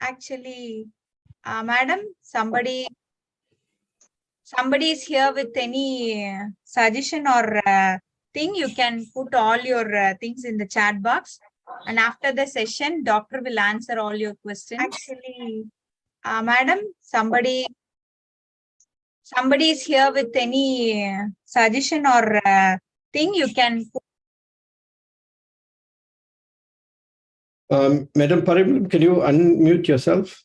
Actually, madam, somebody is here with any suggestion or thing. You can put all your things in the chat box, and after the session, doctor will answer all your questions. Actually, madam, somebody is here with any suggestion or thing. You can put. Madam Parim, can you unmute yourself?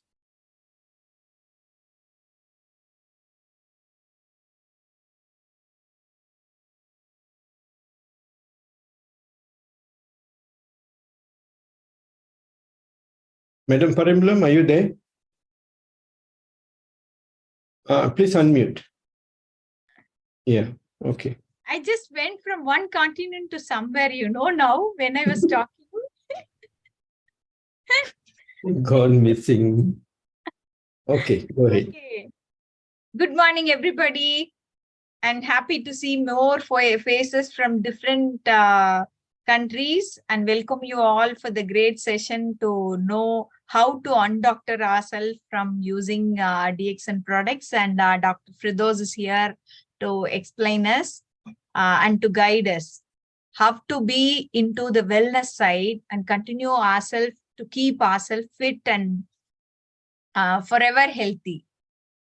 Madam Parimbalam, are you there? Please unmute. Yeah, okay. I just went from one continent to somewhere, now when I was talking. Gone missing. Okay, go ahead. Okay. Good morning, everybody. And happy to see more faces from different countries, and welcome you all for the great session to know how to undoctor ourselves from using DXN products. And Dr. Firdaus is here to explain us and to guide us how to be into the wellness side and continue ourselves to keep ourselves fit and forever healthy.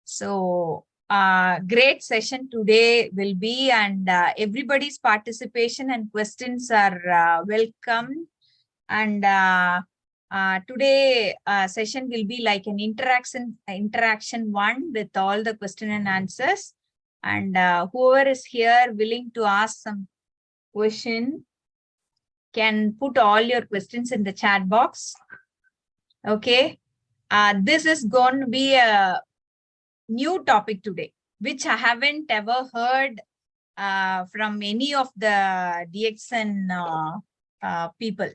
So great session today will be, and everybody's participation and questions are welcome. And today session will be like an interaction one with all the question and answers. And whoever is here willing to ask some question can put all your questions in the chat box. Okay. This is going to be a new topic today, which I haven't ever heard from any of the DXN people,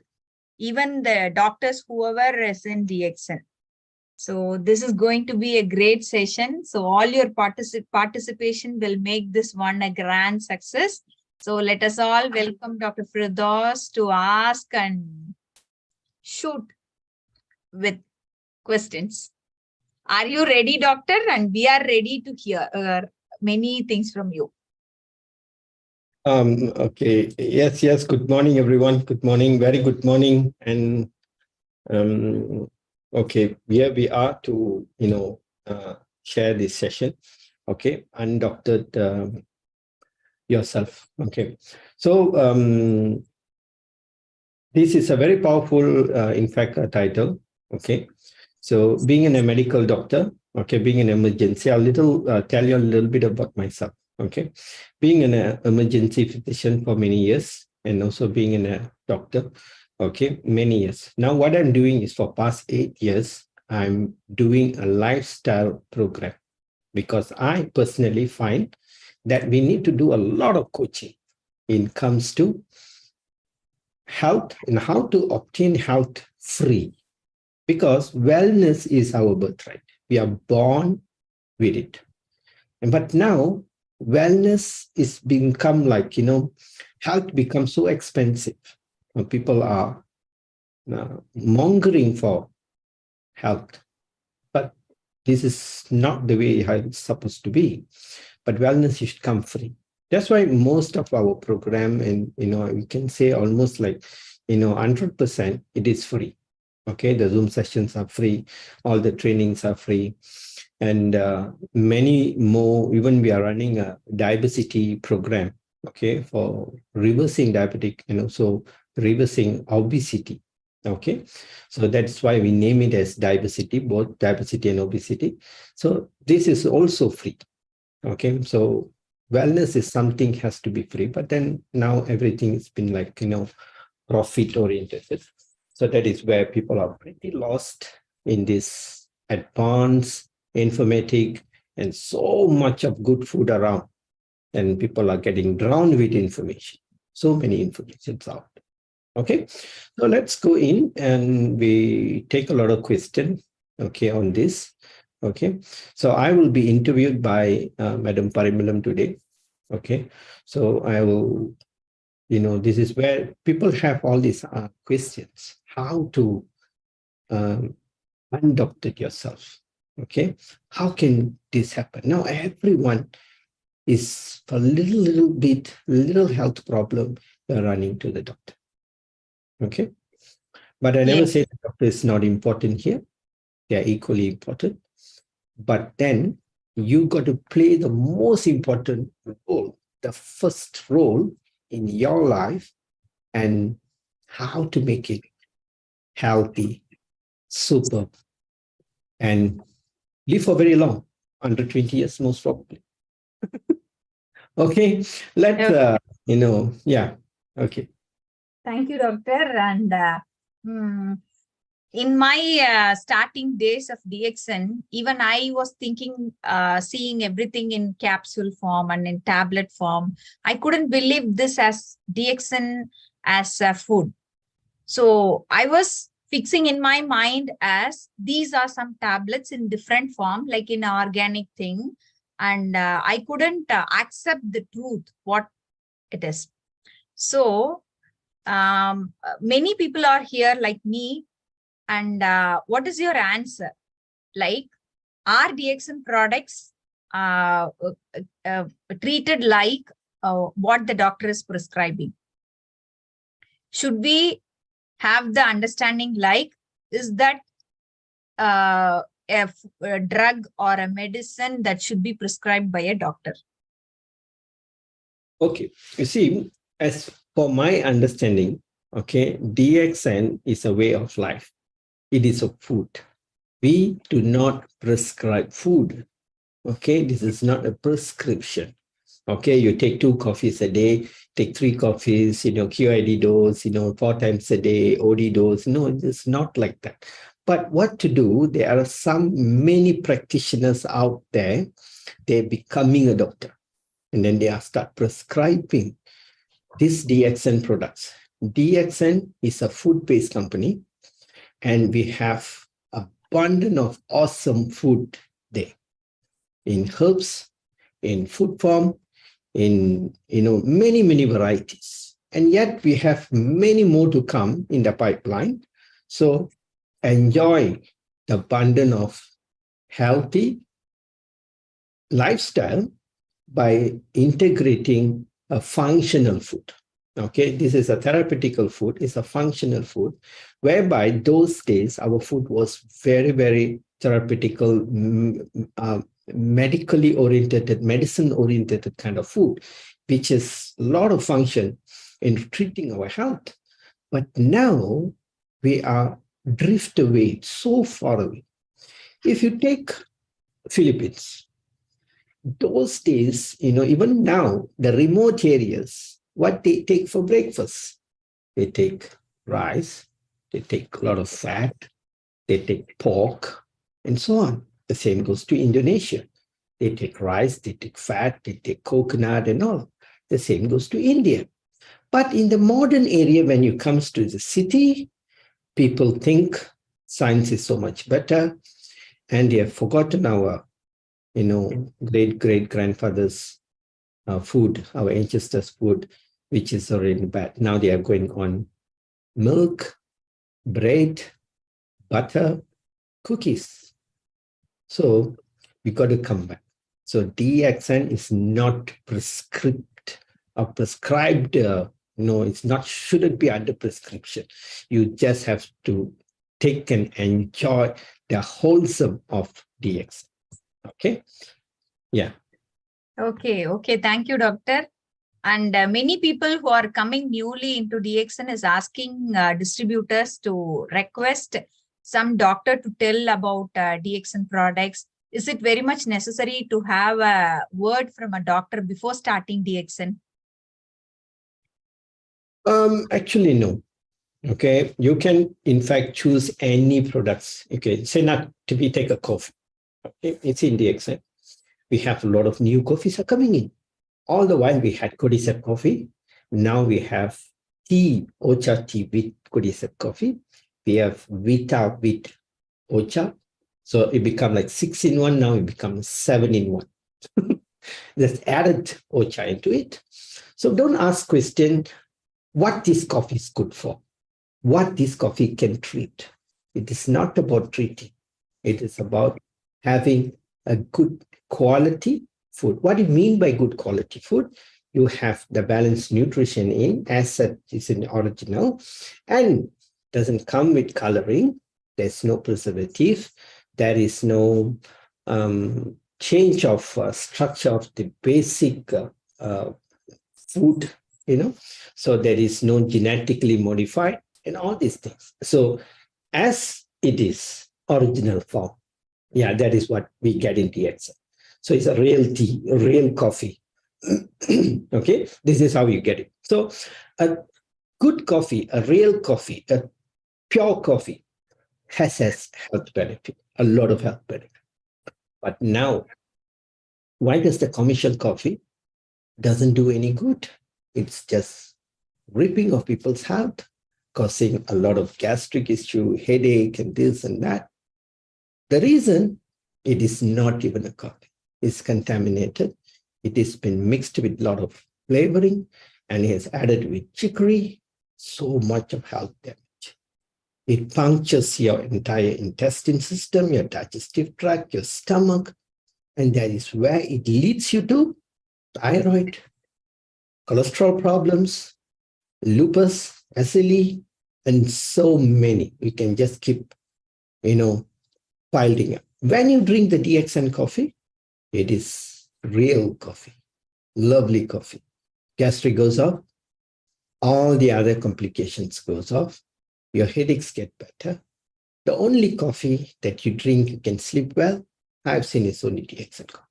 even the doctors, whoever is in DXN. So this is going to be a great session. So all your participation will make this one a grand success. So let us all welcome Dr. Firdaus to ask and shoot with questions. Are you ready, doctor? And we are ready to hear many things from you. Okay. Yes. Good morning, everyone. Good morning. Very good morning. And okay, here we are to share this session. Okay, undoctored yourself. Okay, so this is a very powerful, in fact, title. Okay. So being a medical doctor, okay, being an emergency, I'll tell you a little bit about myself, okay. Being an emergency physician for many years and also being a doctor, okay, many years. Now what I'm doing is for past 8 years, I'm doing a lifestyle program because I personally find that we need to do a lot of coaching when it comes to health and how to obtain health free. Because wellness is our birthright. We are born with it. But now, wellness is become like, health becomes so expensive. People are mongering for health. But this is not the way it's supposed to be. But wellness should come free. That's why most of our program, and, we can say almost like, 100%, it is free. Okay, the Zoom sessions are free, all the trainings are free, and many more. Even we are running a diversity program, okay, for reversing diabetic and also reversing obesity. Okay, so that's why we name it as diversity, both diversity and obesity. So this is also free. Okay, so wellness is something has to be free, but then now everything has been like, profit oriented. So that is where people are pretty lost in this advanced informatic and so much of good food around. And people are getting drowned with information. So many informations out. Okay, so let's go in and we take a lot of questions, okay, on this. Okay, so I will be interviewed by Madam Parimbalam today. Okay, so I will, this is where people have all these questions. How to undoctored yourself. Okay. How can this happen? Now, everyone is a little health problem, they're running to the doctor. Okay. But I never Yes. say the doctor is not important here. They are equally important. But then you got to play the most important role, the first role in your life, and how to make it healthy, super, and live for very long, under 20 years, most probably. Okay, let's, Okay. yeah, okay. Thank you, doctor. And hmm, in my starting days of DXN, even I was thinking, seeing everything in capsule form and in tablet form. I couldn't believe this as DXN as a food. So I was fixing in my mind as these are some tablets in different form, like in organic thing. And I couldn't accept the truth, what it is. So many people are here like me. And what is your answer? Like, are DXN products treated like what the doctor is prescribing? Should we have the understanding like, is that a drug or a medicine that should be prescribed by a doctor? Okay, you see, as for my understanding, okay, DXN is a way of life. It is a food. We do not prescribe food. Okay, this is not a prescription. Okay, you take 2 coffees a day, take 3 coffees, QID dose, 4 times a day, OD dose. No, it's not like that. But what to do? There are many practitioners out there, they're becoming a doctor. And then they start prescribing these DXN products. DXN is a food-based company, and we have abundance of awesome food there in herbs, in food form, in many varieties. And yet we have many more to come in the pipeline. So enjoy the abundance of healthy lifestyle by integrating a functional food. Okay, this is a therapeutical food, it's a functional food, whereby those days our food was very, very therapeutical, medically oriented, medicine oriented kind of food, which is a lot of function in treating our health. But now we are drift away so far away. If you take Philippines, those days, even now, the remote areas, what they take for breakfast? They take rice, they take a lot of fat, they take pork, and so on. The same goes to Indonesia. They take rice, they take fat, they take coconut and all. The same goes to India. But in the modern area, when it comes to the city, people think science is so much better, and they have forgotten our great-great-grandfather's food, our ancestors' food, which is already bad. Now they are going on milk, bread, butter, cookies. So we got to come back. So DXN is not prescribed or prescribed. No, it's not, shouldn't be under prescription. You just have to take and enjoy the wholesome of DXN. Okay. Yeah. Okay. Thank you, doctor. And many people who are coming newly into DXN is asking distributors to request some doctor to tell about DXN products. Is it very much necessary to have a word from a doctor before starting DXN? Actually, no. Okay. You can, in fact, choose any products. Okay. Say not to be take a coffee. Okay. It's in DXN. We have a lot of new coffees are coming in. All the while we had cordyceps coffee. Now we have tea, Ocha tea with cordyceps coffee. We have Vita with Ocha. So it becomes like 6 in 1. Now it becomes 7 in 1. Just added Ocha into it. So don't ask question, what this coffee is good for, what this coffee can treat. It is not about treating. It is about having a good quality food. What do you mean by good quality food? You have the balanced nutrition in as such is in the original and doesn't come with coloring. There's no preservative. There is no change of structure of the basic food, so there is no genetically modified and all these things. So as it is original form, yeah, that is what we get in DXN. So it's a real tea, a real coffee. Okay, this is how you get it. So a good coffee, a real coffee, a pure coffee has health benefit, a lot of health benefit. But now, why does the commercial coffee doesn't do any good? It's just ripping of people's health, causing a lot of gastric issue, headache, and this and that. The reason it is not even a coffee, it's contaminated. It has been mixed with a lot of flavoring and it is added with chicory, so much of health damage. It punctures your entire intestine system, your digestive tract, your stomach, and that is where it leads you to thyroid, cholesterol problems, lupus, SLE, and so many. We can just keep, piling up. When you drink the DXN coffee, it is real coffee, lovely coffee. Gastric goes off, all the other complications goes off, your headaches get better. The only coffee that you drink, you can sleep well, I've seen is only DXN coffee,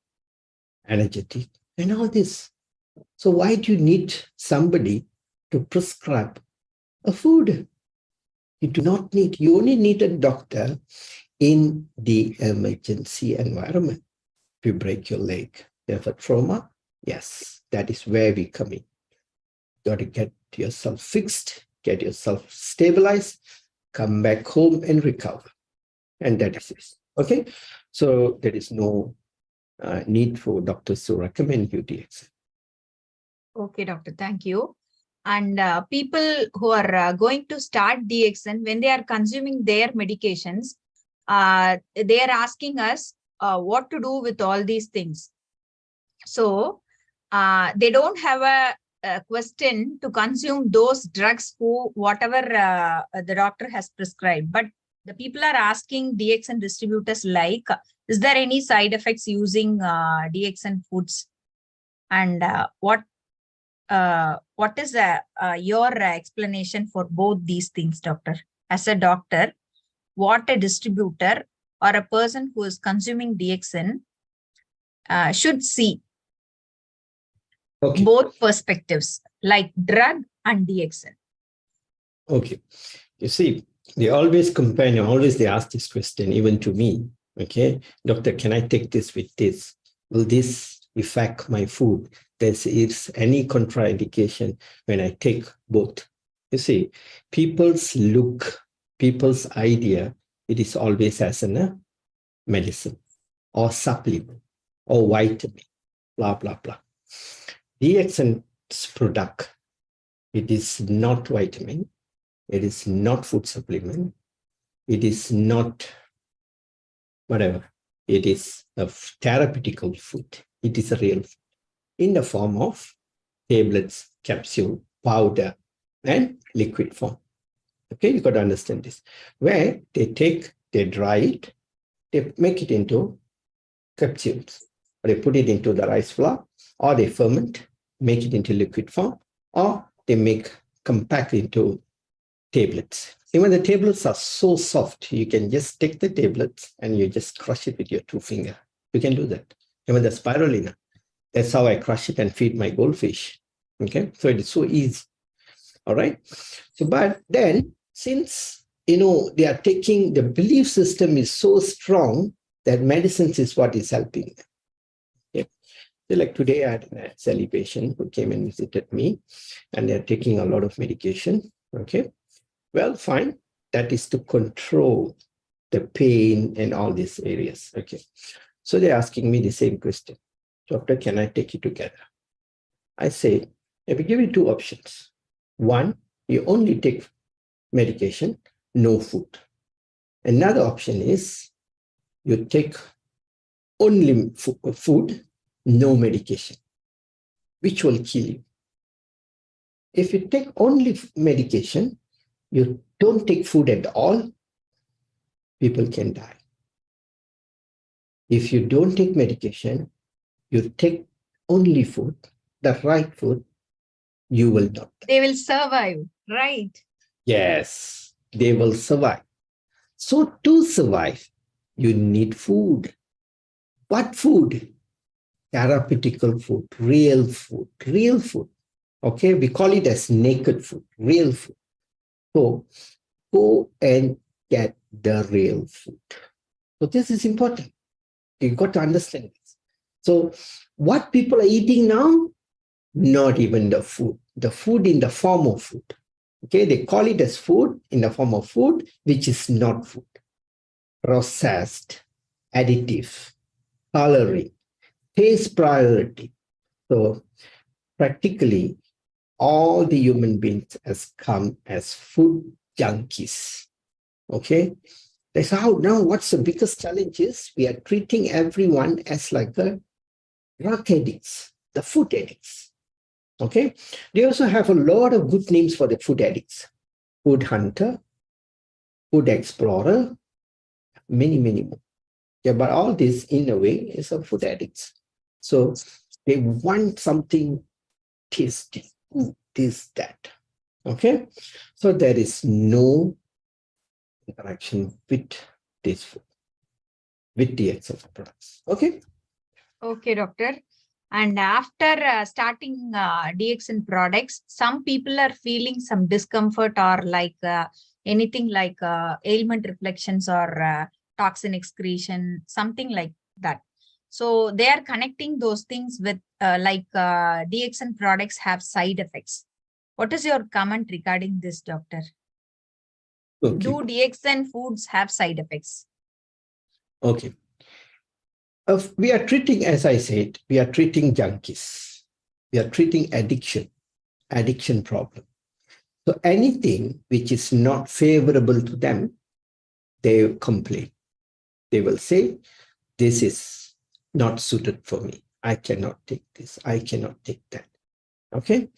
energetic, and all this. So why do you need somebody to prescribe a food? You do not need, you only need a doctor in the emergency environment. If you break your leg, you have a trauma, yes, that is where we come in. You got to get yourself fixed, get yourself stabilized, come back home and recover. And that is it. Okay, so there is no need for doctors to recommend you DXN. Okay, doctor, thank you. And people who are going to start DXN, when they are consuming their medications, they are asking us what to do with all these things. So they don't have a question to consume those drugs whatever the doctor has prescribed. But the people are asking DXN distributors like, is there any side effects using DXN foods? And what is your explanation for both these things, doctor? As a doctor, what a distributor or a person who is consuming DXN should see. Okay. Both perspectives, like drug and DXN. Okay. You see, they always compare, always they ask this question, even to me. Okay, doctor, can I take this with this? Will this affect my food? Is any contraindication when I take both? You see, people's look, people's idea, it is always as a medicine or supplement or vitamin, blah, blah, blah. DXN's product, it is not vitamin, it is not food supplement, it is not whatever, it is a therapeutical food. It is a real food in the form of tablets, capsule, powder, and liquid form. Okay, you got to understand this. Where they dry it, they make it into capsules, or they put it into the rice flour, or they ferment, make it into liquid form, or they compact into tablets. Even the tablets are so soft, you can just take the tablets and you just crush it with your 2 fingers. You can do that. Even the spirulina, that's how I crush it and feed my goldfish. Okay, so it is so easy. All right. So, but then since, they are taking, the belief system is so strong that medicines is what is helping them. Okay. So like today I had an SLE patient who came and visited me and they're taking a lot of medication. Okay. Well, fine. That is to control the pain and all these areas. Okay. So they're asking me the same question. Doctor, can I take it together? I say, if we give you 2 options. One, you only take medication, no food. Another option is you take only food, no medication, which will kill you. If you take only medication, you don't take food at all, people can die. If you don't take medication, you take only food, the right food, you will not die. They will survive, right? Yes, they will survive. So to survive, you need food. What food? Therapeutical food, real food, real food. Okay, we call it as naked food, real food. So go and get the real food. So this is important. You got to understand this. So what people are eating now, not even the food in the form of food. Okay, they call it as food in the form of food, which is not food. Processed, additive, coloring, taste priority. So practically all the human beings has come as food junkies. Okay, that's how now what's the biggest challenge is we are treating everyone as like a drug addicts, the food addicts. Okay, they also have a lot of good names for the food addicts: food hunter, food explorer, many more. Yeah, but all this in a way is a food addicts. So they want something tasty, this, that. Okay, so there is no interaction with this food, with the excess products. Okay. Okay, doctor. And after starting DXN products, some people are feeling some discomfort or like anything like ailment reflections or toxin excretion, something like that. So they are connecting those things with DXN products have side effects. What is your comment regarding this, doctor? Okay. Do DXN foods have side effects? Okay. We are treating, as I said, we are treating junkies. We are treating addiction problem. So anything which is not favorable to them, they complain. They will say, this is not suited for me. I cannot take this. I cannot take that. Okay.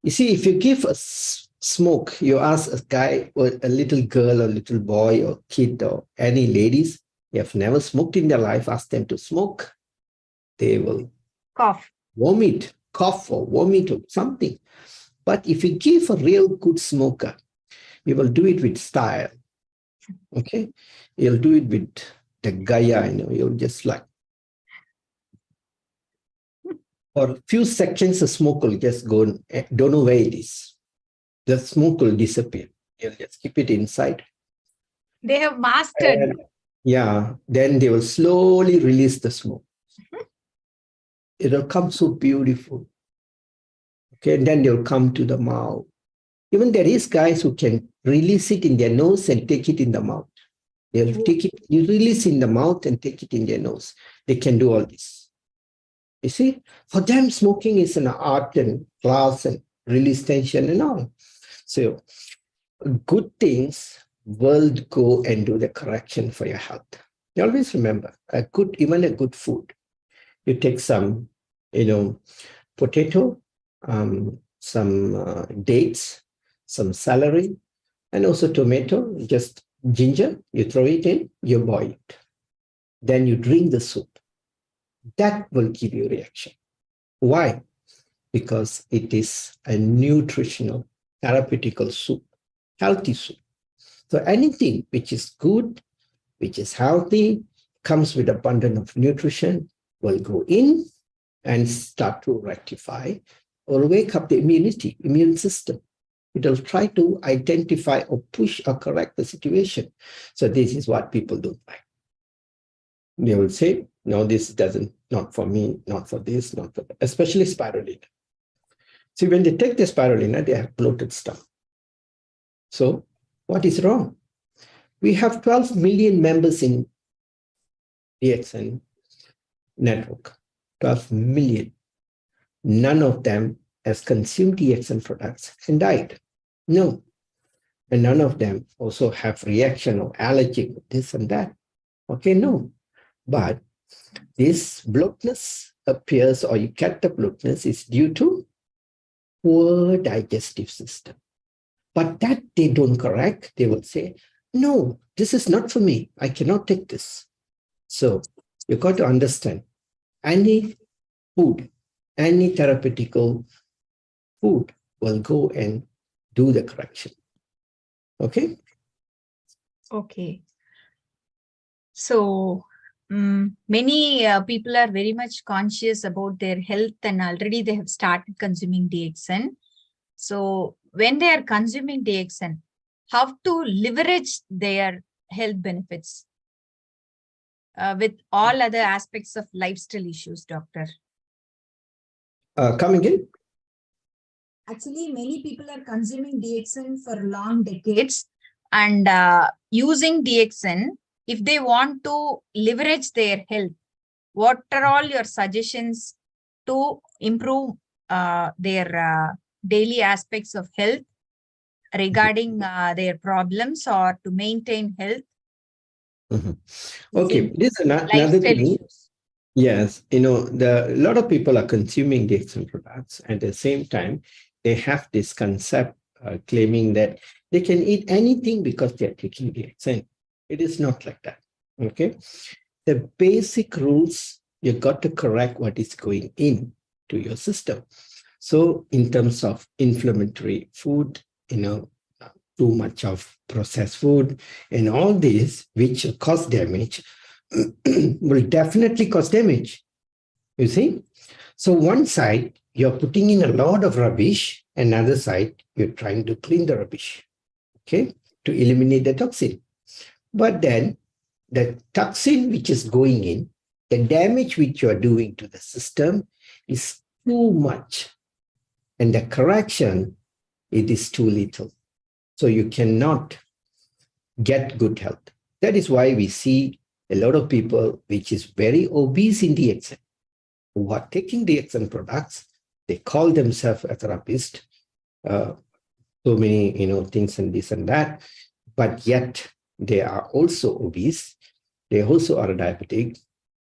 You see, if you give a smoke, you ask a guy or a little girl or little boy or kid or any ladies, they have never smoked in their life, ask them to smoke, they will Cough, vomit, cough or vomit or something. But if you give a real good smoker, he will do it with style. Okay, he'll do it with the gaya, he'll just like for a few seconds, the smoke will just go, don't know where it is. The smoke will disappear. You'll just keep it inside. they have mastered. And, yeah, then they will slowly release the smoke. It'll come so beautiful. Okay, and then they'll come to the mouth. Even there is guys who can release it in their nose and take it in the mouth. They'll take it, you release in the mouth and take it in their nose. They can do all this. You see, for them, smoking is an art and class and release tension and all. So good things will go and do the correction for your health. You always remember, even a good food. You take some, potato, some dates, some celery, and also tomato, just ginger, you throw it in, you boil it. Then you drink the soup. That will give you reaction. Why? Because it is a nutritional, therapeutical soup, healthy soup. So anything which is good, which is healthy, comes with abundance of nutrition, will go in and start to rectify or wake up the immune system. It will try to identify or push or correct the situation. So this is what people don't like. They will say, no, this doesn't, not for me, not for this, not for that, especially spirulina. See, when they take the spirulina, they have bloated stomach. So what is wrong? We have 12 million members in DXN network, 12 million. None of them has consumed DXN products and died. No. And none of them also have reaction or allergic, this and that. Okay, no. But this bloatness appears, or you get the bloatness, is due to poor digestive system. But that they don't correct. They will say, no, this is not for me. I cannot take this. So you got to understand, any food, any therapeutical food will go and do the correction. Okay? Okay. So many people are very much conscious about their health and already they have started consuming DXN. So when they are consuming DXN, how to leverage their health benefits with all other aspects of lifestyle issues, doctor? Come again? Actually, many people are consuming DXN for long decades and using DXN. If they want to leverage their health, what are all your suggestions to improve their daily aspects of health regarding their problems or to maintain health? Okay, this is another Lifestyle thing. issues. Yes, a lot of people are consuming DXN products. At the same time, they have this concept claiming that they can eat anything because they're taking DXN. It is not like that. Okay, the basic rules, you got to correct what is going in to your system. So in terms of inflammatory food, too much of processed food and all this, which cause damage, will definitely cause damage. You see? So one side, you're putting in a lot of rubbish, another side, you're trying to clean the rubbish, okay, to eliminate the toxin. But then the toxin which is going in, the damage which you're doing to the system is too much. And the correction, it is too little. So you cannot get good health. That is why we see a lot of people which is very obese in DXN, who are taking DXN products. They call themselves a therapist, so many things and this and that, but yet they are also obese. They also are diabetic.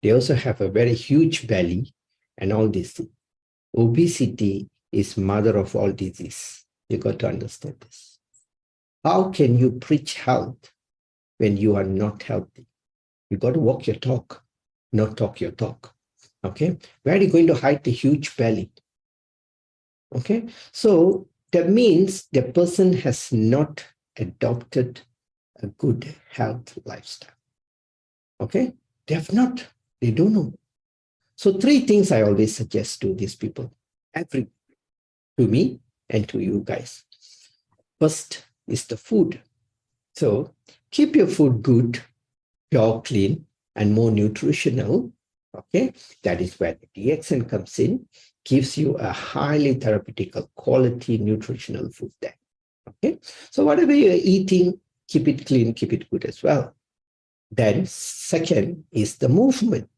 They also have a very huge belly and all this. Obesity is mother of all disease. You got to understand this. How can you preach health when you are not healthy? You got to walk your talk, not talk your talk. Okay? Where are you going to hide the huge belly? Okay? So that means the person has not adopted a good health lifestyle. Okay? They have not. They don't know. So 3 things I always suggest to these people, to me and to you guys. First is the food. So keep your food good, pure, clean, and more nutritional. Okay, that is where the DXN comes in, gives you a highly therapeutical quality nutritional food there. Okay, so whatever you're eating, keep it clean, keep it good as well. Then second is the movement.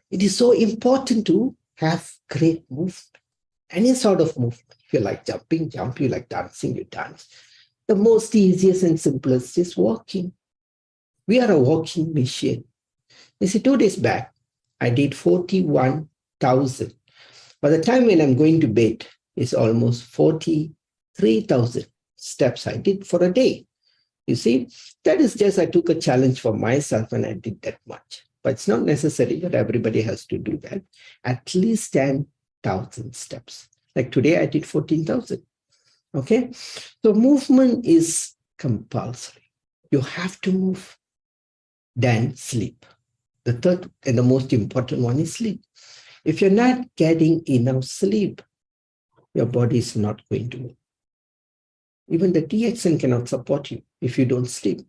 It is so important to have great movement. Any sort of movement. If you like jumping, jump. You like dancing, you dance. The most easiest and simplest is walking. We are a walking machine. You see, 2 days back, I did 41,000. By the time when I'm going to bed, it's almost 43,000 steps I did for a day. You see, that is just, I took a challenge for myself and I did that much. But it's not necessary that everybody has to do that. At least 10,000 steps. Like today, I did 14,000. Okay, so movement is compulsory. You have to move. Then sleep. The third and the most important one is sleep. If you're not getting enough sleep, your body is not going to work. Even the DXN cannot support you if you don't sleep.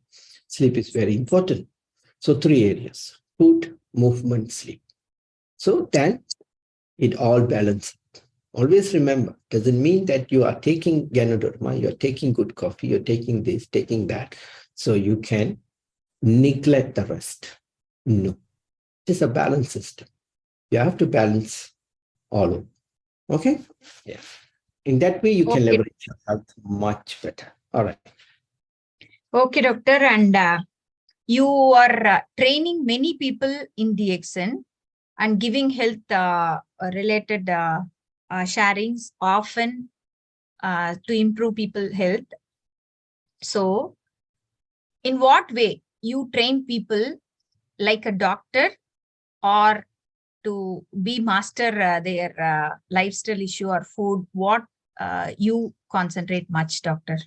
Sleep is very important. So 3 areas: food, movement, sleep. So then it all balances. Always remember, doesn't mean that you are taking Ganoderma, you're taking good coffee, you're taking this, taking that, so you can neglect the rest. No, it's a balance system. You have to balance all of it. Okay? Yeah. In that way, you can leverage your health much better. All right. Okay, doctor. And you are training many people in DXN and giving health related sharings often to improve people health. So in what way you train people like a doctor or to be master their lifestyle issue or food? What you concentrate much, doctor?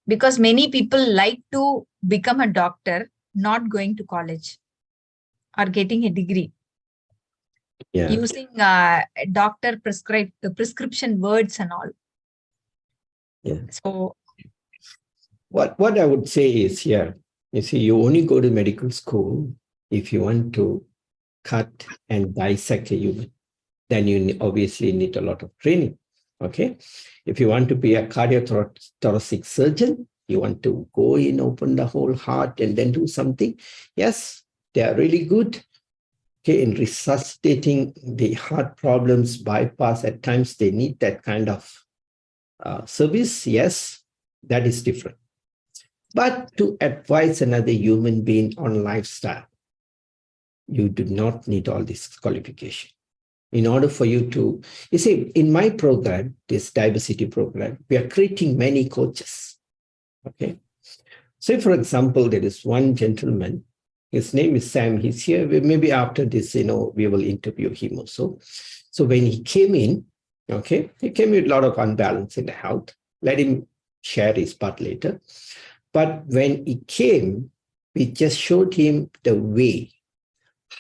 Because many people like to become a doctor, not going to college or getting a degree, using doctor prescribed prescription words and all. Yeah. So what I would say is here, you see, you only go to medical school if you want to cut and dissect a human. Then you obviously need a lot of training. Okay. If you want to be a cardiothoracic surgeon, you want to go in, open the whole heart and then do something. Yes, they are really good. Okay, in resuscitating the heart problems, bypass, at times they need that kind of service. Yes, that is different. But to advise another human being on lifestyle, you do not need all this qualification. In order for you to, you see, in my program, this diversity program, we are creating many coaches. Okay. Say, for example, there is one gentleman, his name is Sam. He's here. Maybe after this, we will interview him also. So when he came in, okay, he came with a lot of unbalance in the health. Let him share his part later. But when he came, we just showed him the way,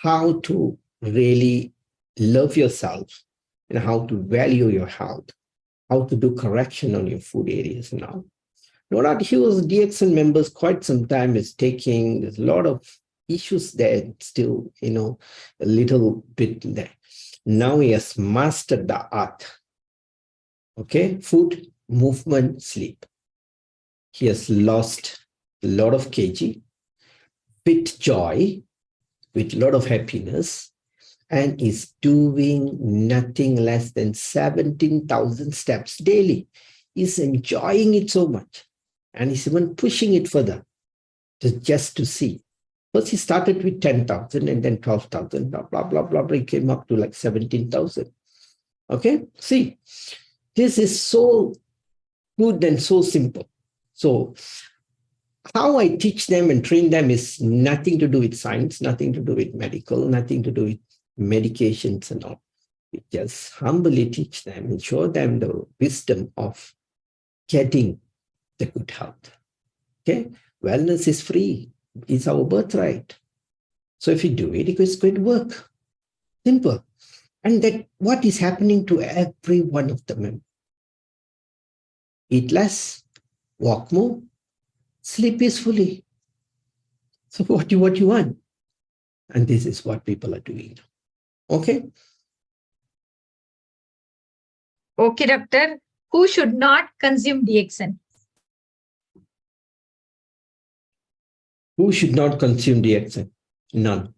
how to really love yourself and how to value your health, how to do correction on your food areas now. No doubt he was DXN members quite some time, is taking, there's a lot of issues there still, a little bit there. Now he has mastered the art. Okay, food, movement, sleep. He has lost a lot of kg with joy, with a lot of happiness, and is doing nothing less than 17,000 steps daily. He's enjoying it so much. And he's even pushing it further just to see. First, he started with 10,000 and then 12,000, blah, blah, blah, blah, blah. He came up to like 17,000. Okay, see, this is so good and so simple. So how I teach them and train them is nothing to do with science, nothing to do with medical, nothing to do with medications and all. We just humbly teach them and show them the wisdom of getting the good health. Okay, wellness is free. It's our birthright. So if you do it, it's going to work. Simple. And that what is happening to every one of them. Eat less, walk more, sleep peacefully. So what do you want? And this is what people are doing. Okay. Okay, doctor. Who should not consume DXN? Who should not consume DXN? None.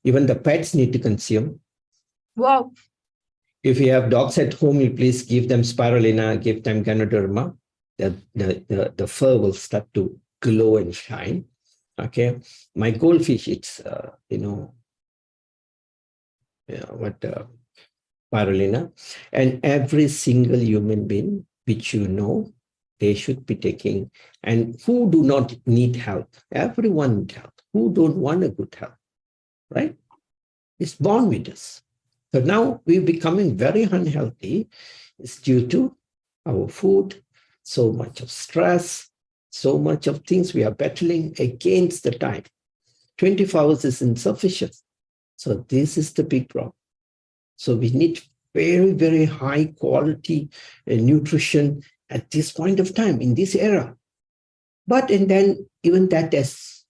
Even the pets need to consume. Wow. If you have dogs at home, you please give them spirulina, give them ganoderma. The fur will start to glow and shine. Okay. My goldfish, it's, spirulina. And every single human being, which they should be taking. And who do not need health? Everyone needs health. Who don't want a good health, right? It's born with us. So now we're becoming very unhealthy. It's due to our food, so much of stress, so much of things we are battling against the time. 24 hours is insufficient. So this is the big problem. So we need very, very high quality nutrition at this point of time, in this era. But, and then even that is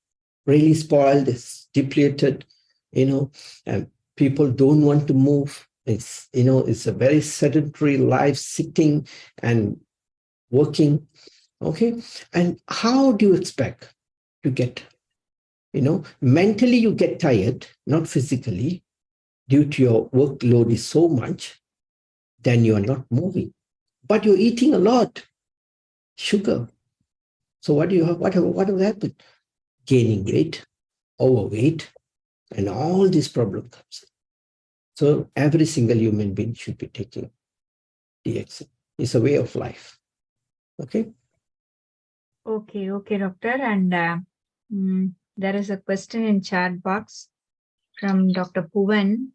really spoiled, is depleted, and people don't want to move. It's, it's a very sedentary life, sitting and working. Okay. And how do you expect to get, mentally you get tired, not physically, due to your workload is so much, then you are not moving. But you're eating a lot sugar. So what will happen? gaining weight, overweight, and all these problems comes. So every single human being should be taking DXN. It's a way of life. Okay. Okay, doctor. And there is a question in chat box from Dr. Puvan.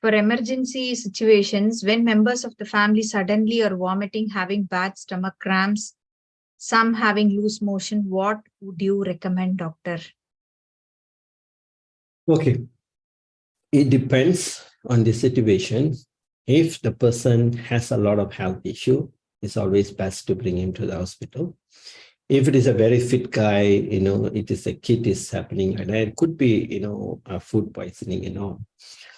For emergency situations, when members of the family suddenly are vomiting, having bad stomach cramps, some having loose motion, what would you recommend, doctor? Okay. It depends on the situation. If the person has a lot of health issue, it's always best to bring him to the hospital. If it is a very fit guy, it is a kid is happening, and it could be, a food poisoning,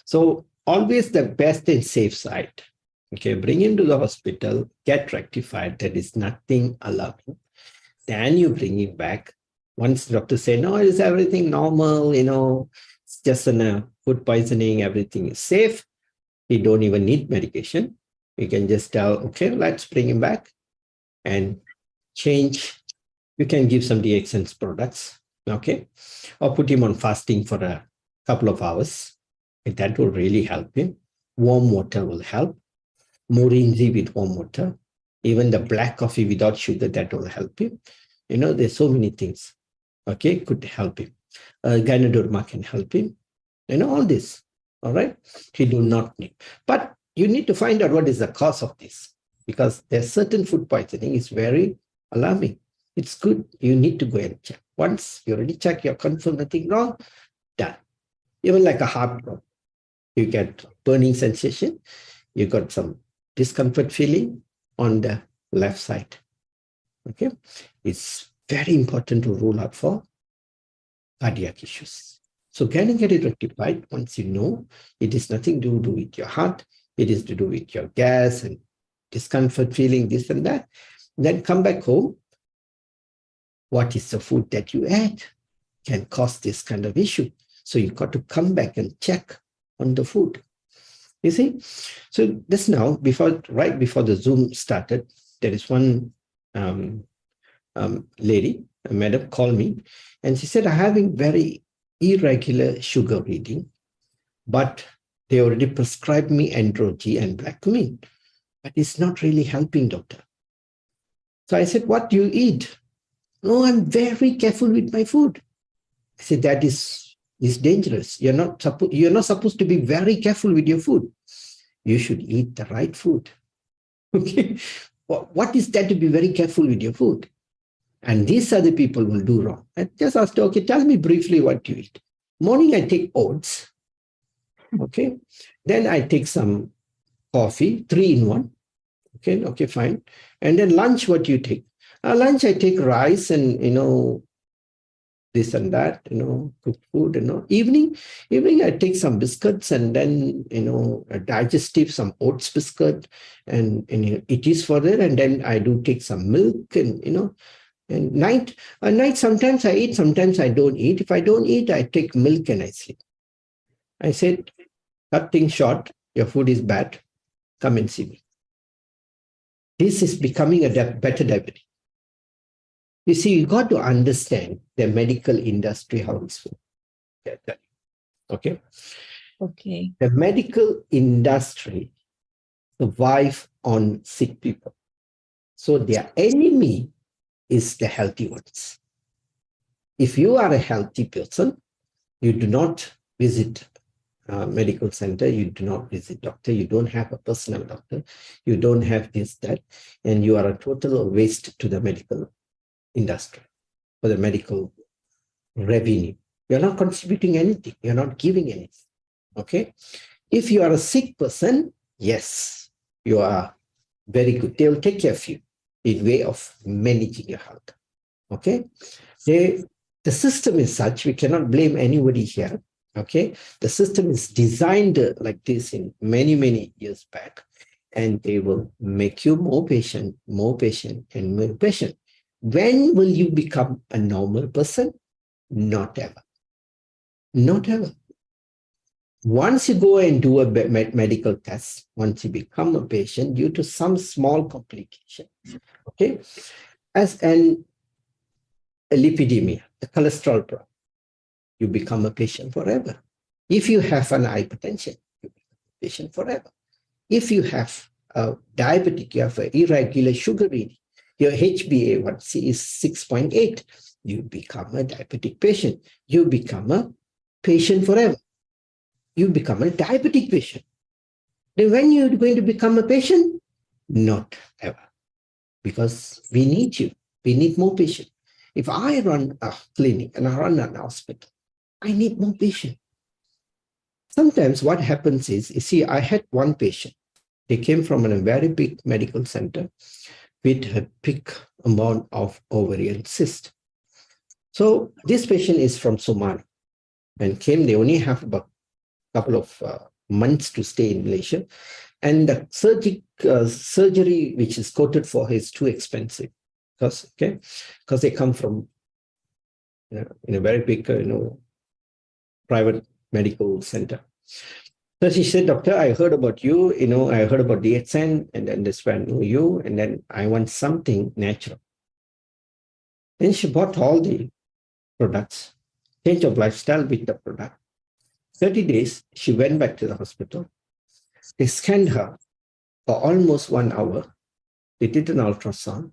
So always the best and safe side. Okay, bring him to the hospital, get rectified. That is nothing alarming. Then you bring him back. Once doctor say, no, is everything normal? It's just a food poisoning. Everything is safe. He don't even need medication. You can just tell, okay, let's bring him back and change. You can give some DXN products, okay, or put him on fasting for a couple of hours. That will really help him. Warm water will help. Morinzi with warm water. Even the black coffee without sugar, that will help him. There's so many things, okay, could help him. Gynodorma can help him. All this, all right? He do not need. But you need to find out what is the cause of this, because there's certain food poisoning is very alarming. It's good. You need to go and check. Once you already check, you're confirmed nothing wrong, done. Even like a heart problem, you get burning sensation, you got some discomfort feeling on the left side. Okay, it's very important to rule out for cardiac issues. So can you get it rectified once you know it is nothing to do with your heart, it is to do with your gas and discomfort feeling, this and that. Then come back home. What is the food that you ate can cause this kind of issue. So you got to come back and check on the food. You see? So just now, right before the Zoom started, there is one lady, a madam, called me, and she said, I'm having very irregular sugar reading, but they already prescribed me Androgy and black cumin, but it's not really helping, doctor. So I said, what do you eat? No, I'm very careful with my food. I said, that is dangerous. You're not supposed to be very careful with your food. You should eat the right food. Okay. What is that to be very careful with your food? And these other people will do wrong. I just asked her, okay, tell me briefly what you eat. Morning, I take oats. Okay. Then I take some coffee, 3 in 1. Okay, fine. And then lunch, what do you take? Lunch, I take rice and, this and that, cooked food, Evening, I take some biscuits and then, a digestive, some oats biscuit, and it is for that. And then I do take some milk and, and night, sometimes I eat, sometimes I don't eat. If I don't eat, I take milk and I sleep. I said, cut things short, your food is bad, come and see me. This is becoming a better diabetes. You see, you got to understand the medical industry, how it's working. Okay? Okay. The medical industry survive on sick people. So their enemy is the healthy ones. If you are a healthy person, you do not visit a medical center, you do not visit doctor, you don't have a personal doctor, you don't have this, that, and you are a total waste to the medical industry, for the medical revenue. You're not contributing anything. You're not giving anything. Okay. If you are a sick person, yes, you are very good. They will take care of you in way of managing your health. Okay. The system is such, we cannot blame anybody here. Okay. The system is designed like this in many, many years back, and they will make you more patient, and more patient. When will you become a normal person? Not ever. Not ever. Once you go and do a medical test, once you become a patient due to some small complication, okay, and a lipidemia, a cholesterol problem, you become a patient forever. If you have an hypertension, you become a patient forever. If you have a diabetic, you have an irregular sugar reading, your HbA1c is 6.8, you become a diabetic patient. You become a patient forever. You become a diabetic patient. Then when you're going to become a patient? Not ever. Because we need you. We need more patients. If I run a clinic and I run an hospital, I need more patients. Sometimes what happens is, you see, I had one patient. They came from a very big medical center with a big amount of ovarian cyst. So this patient is from Somalia and came, they only have about a couple of months to stay in Malaysia. And the surgery which is quoted for is too expensive because they come from in a very big private medical center. So she said, "Doctor, I heard about you. I heard about DXN, and then this one knew you, and then I want something natural." Then she bought all the products, change of lifestyle with the product. 30 days, she went back to the hospital. They scanned her for almost 1 hour. They did an ultrasound.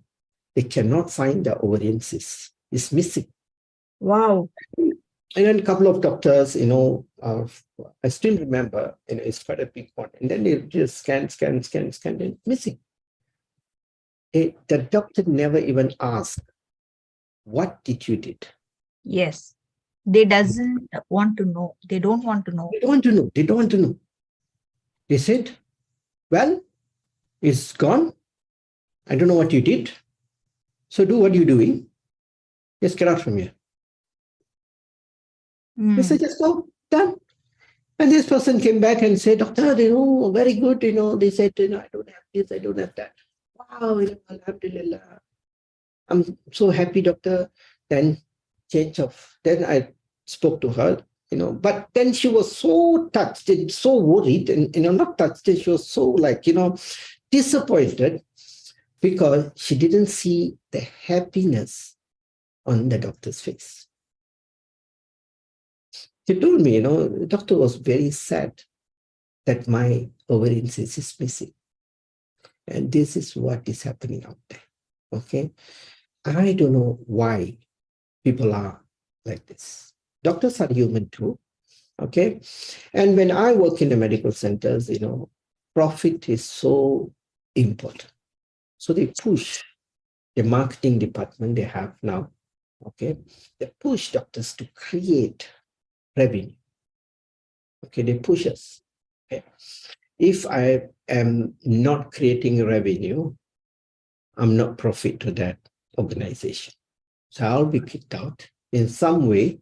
They cannot find the ovarian cyst. It's missing. Wow. And then a couple of doctors, I still remember, it's quite a big one. And then they just scan, and missing. The doctor never even asked, what did you did? Yes. They doesn't want to know. They don't want to know. They don't want to know. They said, well, it's gone. I don't know what you did. So do what you're doing. Just get out from here. They said, just go, done. And this person came back and said, "Doctor, very good. They said, I don't have this, I don't have that." Wow, alhamdulillah. I'm so happy, doctor. Then then I spoke to her, but then she was so touched and so worried and, not touched. She was so disappointed because she didn't see the happiness on the doctor's face. She told me, the doctor was very sad that my ovarian cyst is missing. And this is what is happening out there. Okay. I don't know why people are like this. Doctors are human too. Okay. And when I work in the medical centers, profit is so important. So they push the marketing department they have now. Okay. They push doctors to create revenue. Okay. They push us. Okay. If I am not creating revenue, I'm not profit to that organization. So I'll be kicked out in some way.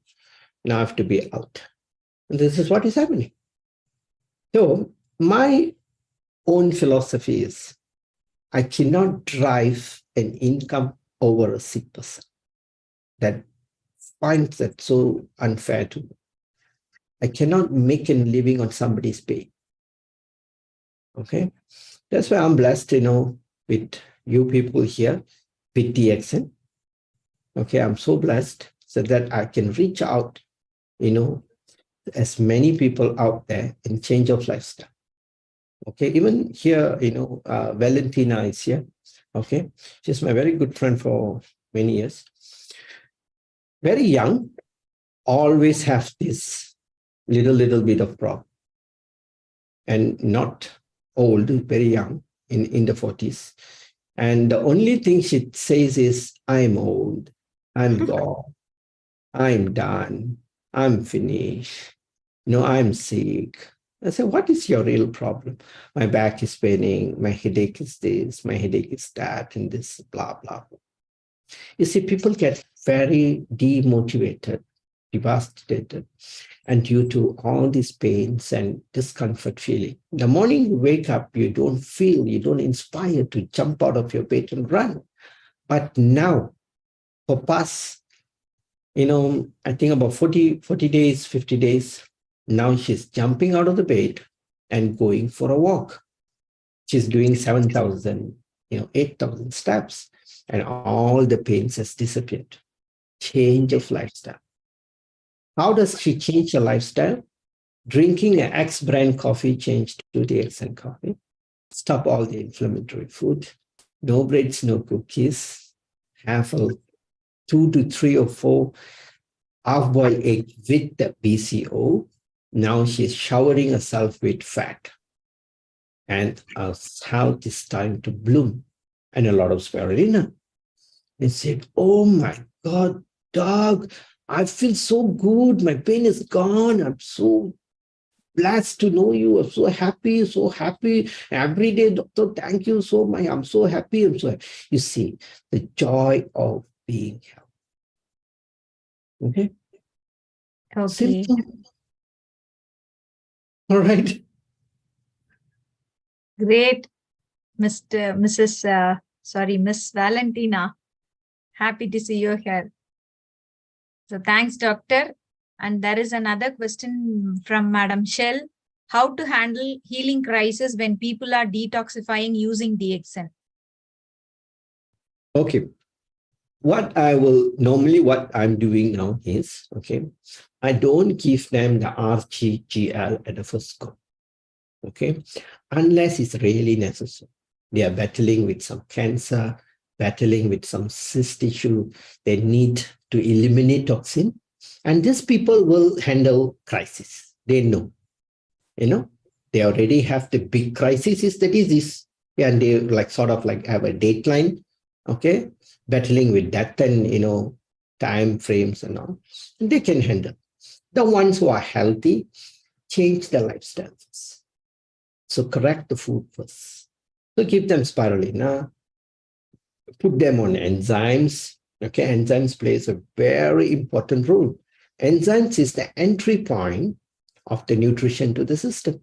Now I have to be out. And this is what is happening. So my own philosophy is I cannot drive an income over a sick person. That finds that so unfair to me. I cannot make a living on somebody's pain. Okay. That's why I'm blessed, with you people here, with DXN. Okay, I'm so blessed so that I can reach out, as many people out there in change of lifestyle. Okay, even here, Valentina is here. Okay, she's my very good friend for many years. Very young, always have this little bit of problem. And not old, very young, in the 40s. And the only thing she says is, I'm old, I'm gone, I'm done, I'm finished, I'm sick. I said, what is your real problem? My back is paining, my headache is this, my headache is that, and this, blah, blah. You see, people get very demotivated, devastated, and due to all these pains and discomfort feeling. The morning you wake up, you don't inspire to jump out of your bed and run. But now, for past, I think about 40 days, 50 days, now she's jumping out of the bed and going for a walk. She's doing 7,000, 8,000 steps, and all the pains has disappeared. change of lifestyle. How does she change her lifestyle? Drinking an X brand coffee changed to DXN coffee. Stop all the inflammatory food. No breads, no cookies. Have a 2 to 3 or 4 half-boiled egg with the BCO. Now she's showering herself with fat. And her health is starting to bloom. And a lot of spirulina. They said, oh my God, dog, I feel so good. My pain is gone. I'm so blessed to know you. I'm so happy, so happy. Every day, doctor, thank you so much. I'm so happy. I'm so happy. You see, the joy of being healthy. Okay? Okay. Simple. All right. Great, Miss Valentina. Happy to see you here. So thanks, doctor. And there is another question from Madam Shell. How to handle healing crisis when people are detoxifying using DXN? Okay. What I'm doing now is, okay, I don't give them the RGGL at the first go. Okay, unless it's really necessary. They are battling with some cancer, battling with some cyst issue. They need to eliminate toxin. And these people will handle crisis. They know, they already have the big crisis is the disease. And they sort of have a dateline, okay, battling with that and, time frames and all. They can handle. The ones who are healthy, change their lifestyles. So correct the food first. So give them spirulina, put them on enzymes. Okay, enzymes plays a very important role. Enzymes is the entry point of the nutrition to the system.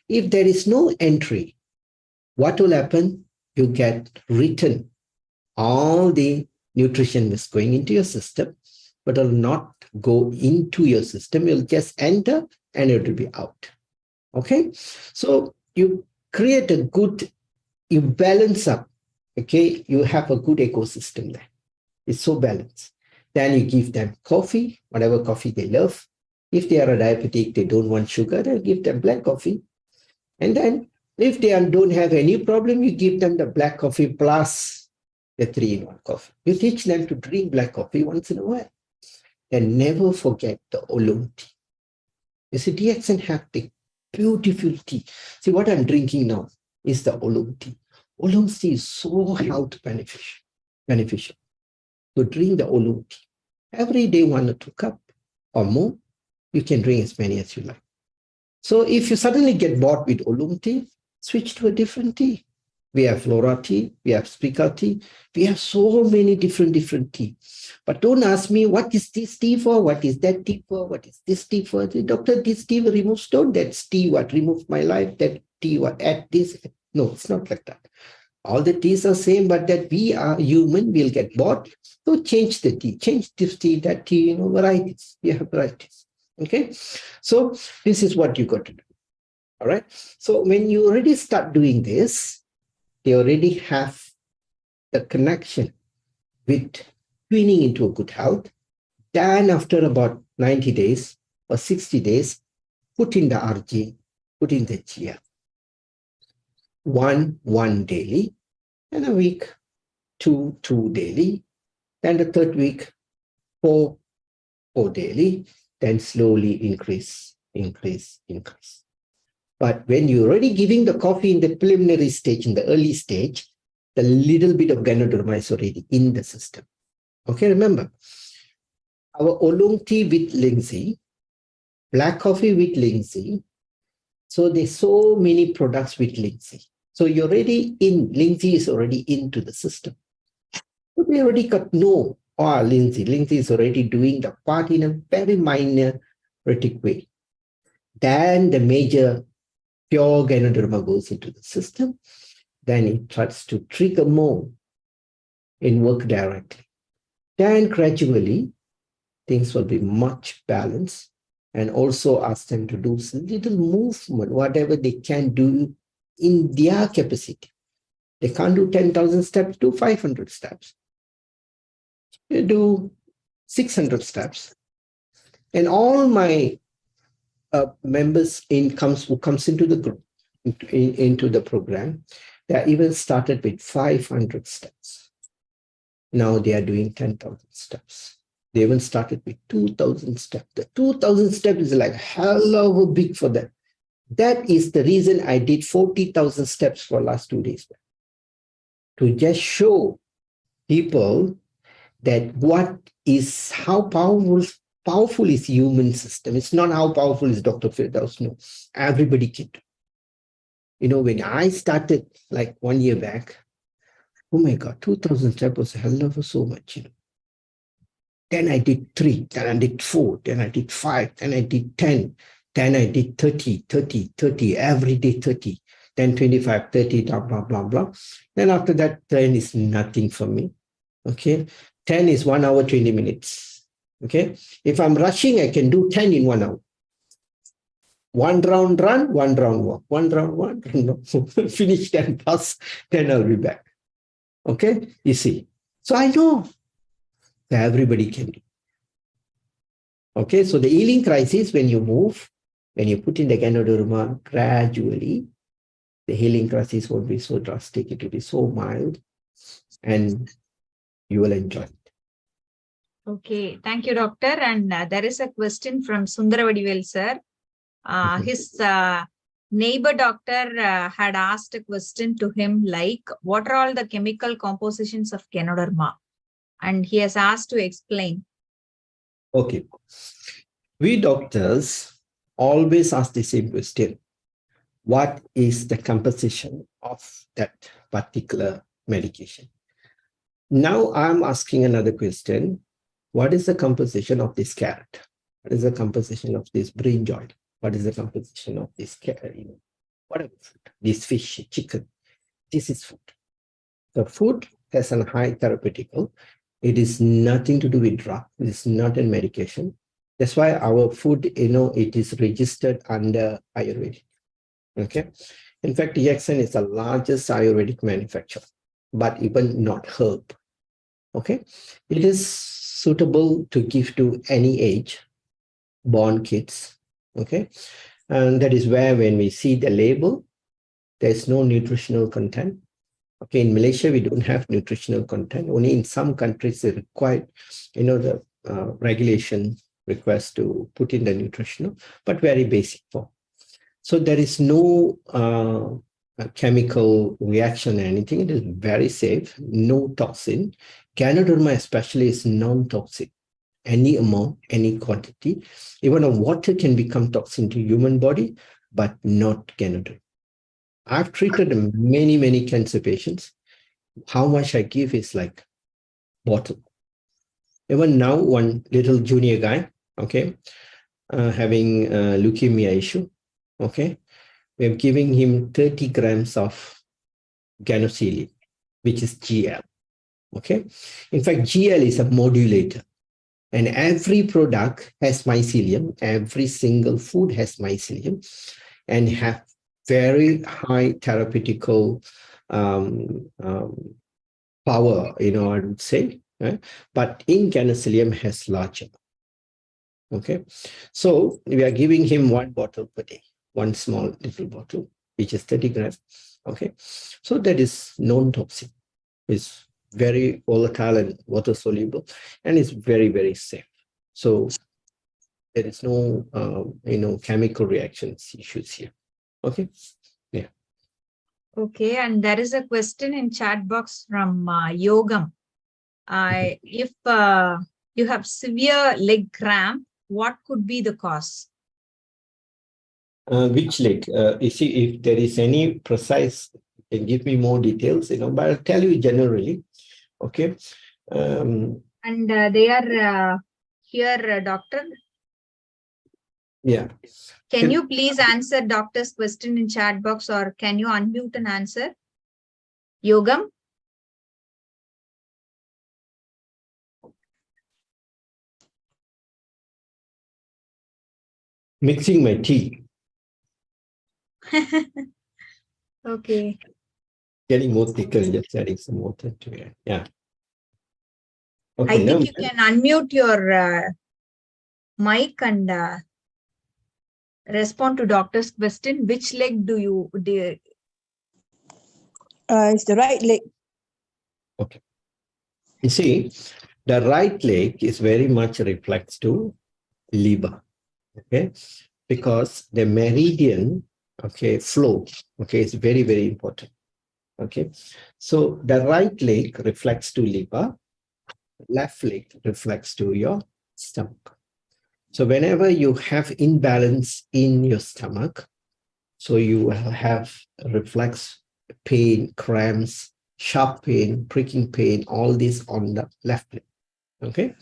If there is no entry, what will happen? You get written all the nutrition is going into your system, but it will not go into your system. You'll just enter and it will be out. Okay, so you create you balance up. Okay, you have a good ecosystem there. It's so balanced. Then you give them coffee, whatever coffee they love. If they are a diabetic, they don't want sugar, then give them black coffee. And then if they don't have any problem, you give them the black coffee plus the 3-in-1 coffee. You teach them to drink black coffee once in a while. And never forget the oolong tea. You see, DXN have the beautiful tea. See, what I'm drinking now is the oolong tea. Oolong tea is so health beneficial. So drink the oolong tea. Every day, 1 or 2 cups or more. You can drink as many as you like. So if you suddenly get bored with oolong tea, switch to a different tea. We have flora tea, we have spica tea, we have so many different tea. But don't ask me, what is this tea for? What is that tea for? What is this tea for? The doctor, this tea will remove stone. That's tea what removed my life. That tea what add this. No, it's not like that. All the teas are same, but that we are human, we'll get bored. So change the tea, change this tea, that tea, varieties. We have varieties. Okay. So this is what you got to do. All right. So when you already start doing this, they already have the connection with tuning into a good health. Then after about 90 days or 60 days, put in the RG, put in the GL. One daily, and a week, two daily, then the third week, four daily, then slowly increase. But when you're already giving the coffee in the preliminary stage, in the early stage, the little bit of Ganoderma is already in the system. Okay, remember, our oolong tea with linseed, black coffee with linseed. So there's so many products with linseed. So you're already in, linseed is already into the system. So they already got linseed. Linseed is already doing the part in a very minor way. Then the major pure Ganoderma goes into the system, then it tries to trigger more and work directly. Then gradually, things will be much balanced, and also ask them to do some little movement, whatever they can do in their capacity. They can't do 10,000 steps, do 500 steps. They do 600 steps. And all my members who comes into the group, into the program, they are even started with 500 steps. Now they are doing 10,000 steps. They even started with 2,000 steps. The 2,000 steps is like hell big for them. That is the reason I did 40,000 steps for last 2 days. To just show people that how powerful is human system. It's not how powerful is Dr. Firdaus. No, everybody can do. You know, when I started like 1 year back, oh my God, 2,000 steps was a hell of so much, you know. Then I did 3, then I did 4, then I did 5, then I did 10, then I did 30, every day 30, then 25, 30, blah, blah, blah, blah. Then after that, 10 is nothing for me. Okay. 10 is 1 hour, 20 minutes. Okay. If I'm rushing, I can do 10 in 1 hour. 1 round run, 1 round walk, 1 round, 1 round, finish 10 plus, then I'll be back. Okay. You see. So I know that everybody can do. Okay. So the healing crisis, when you move, when you put in the Ganoderma gradually, the healing crisis won't be so drastic. It will be so mild and you will enjoy it. Okay, thank you, doctor. And there is a question from Sundaravadivel sir. His neighbor doctor had asked a question to him like, what are all the chemical compositions of Ganoderma? And he has asked to explain. Okay. We doctors always ask the same question. What is the composition of that particular medication? Now I'm asking another question. What is the composition of this carrot? What is the composition of this brinjal? What is the composition of this carrot? Whatever food, this fish, chicken. This is food. The food has a high therapeutical. It is nothing to do with drug. It is not a medication. That's why our food, it is registered under Ayurvedic. Okay. In fact, DXN is the largest Ayurvedic manufacturer, but even not herb. Okay. It is suitable to give to any age, born kids. Okay. And that is where when we see the label, there's no nutritional content. Okay, in Malaysia, we don't have nutritional content. Only in some countries, they require, the regulation requests to put in the nutritional, but very basic form. So there is no chemical reaction or anything. It is very safe, no toxin. Ganoderma especially is non-toxic. Any amount, any quantity. Even a water can become toxin to human body, but not Ganoderma. I've treated many, many cancer patients. How much I give is like bottle. Even now, one little junior guy, okay, having a leukemia issue, okay, we're giving him 30 grams of ganocelium, which is GL, okay. In fact, GL is a modulator. And every product has mycelium. Every single food has mycelium and have very high therapeutical power, I would say. Right? But in ganocelium has larger. Okay. So we are giving him 1 bottle per day, 1 small little bottle, which is 30 grams. Okay. So that is non-toxic. It's very volatile and water soluble, and it's very, very safe. So there is no, chemical reactions issues here. Okay. Yeah. Okay, and there is a question in chat box from Yogam. If you have severe leg cramp, what could be the cause? Which leg? You see, if there is any precise, you can give me more details, but I'll tell you generally. Okay. And they are here, doctor. Yeah. Can you please answer doctor's question in chat box, or can you unmute and answer? Yogam? Mixing my tea. Okay. Getting more thicker and just adding some water to it. Yeah. Okay, I now, think you can unmute your mic and respond to doctor's question. Which leg do you It's the right leg. okay. You see, the right leg is very much reflects to liver, okay, because the meridian, okay, flow, okay, is very, very important, okay. So the right leg reflects to liver, left leg reflects to your stomach. So whenever you have imbalance in your stomach, so you will have reflex pain, cramps, sharp pain, pricking pain, all this on the left leg. Okay.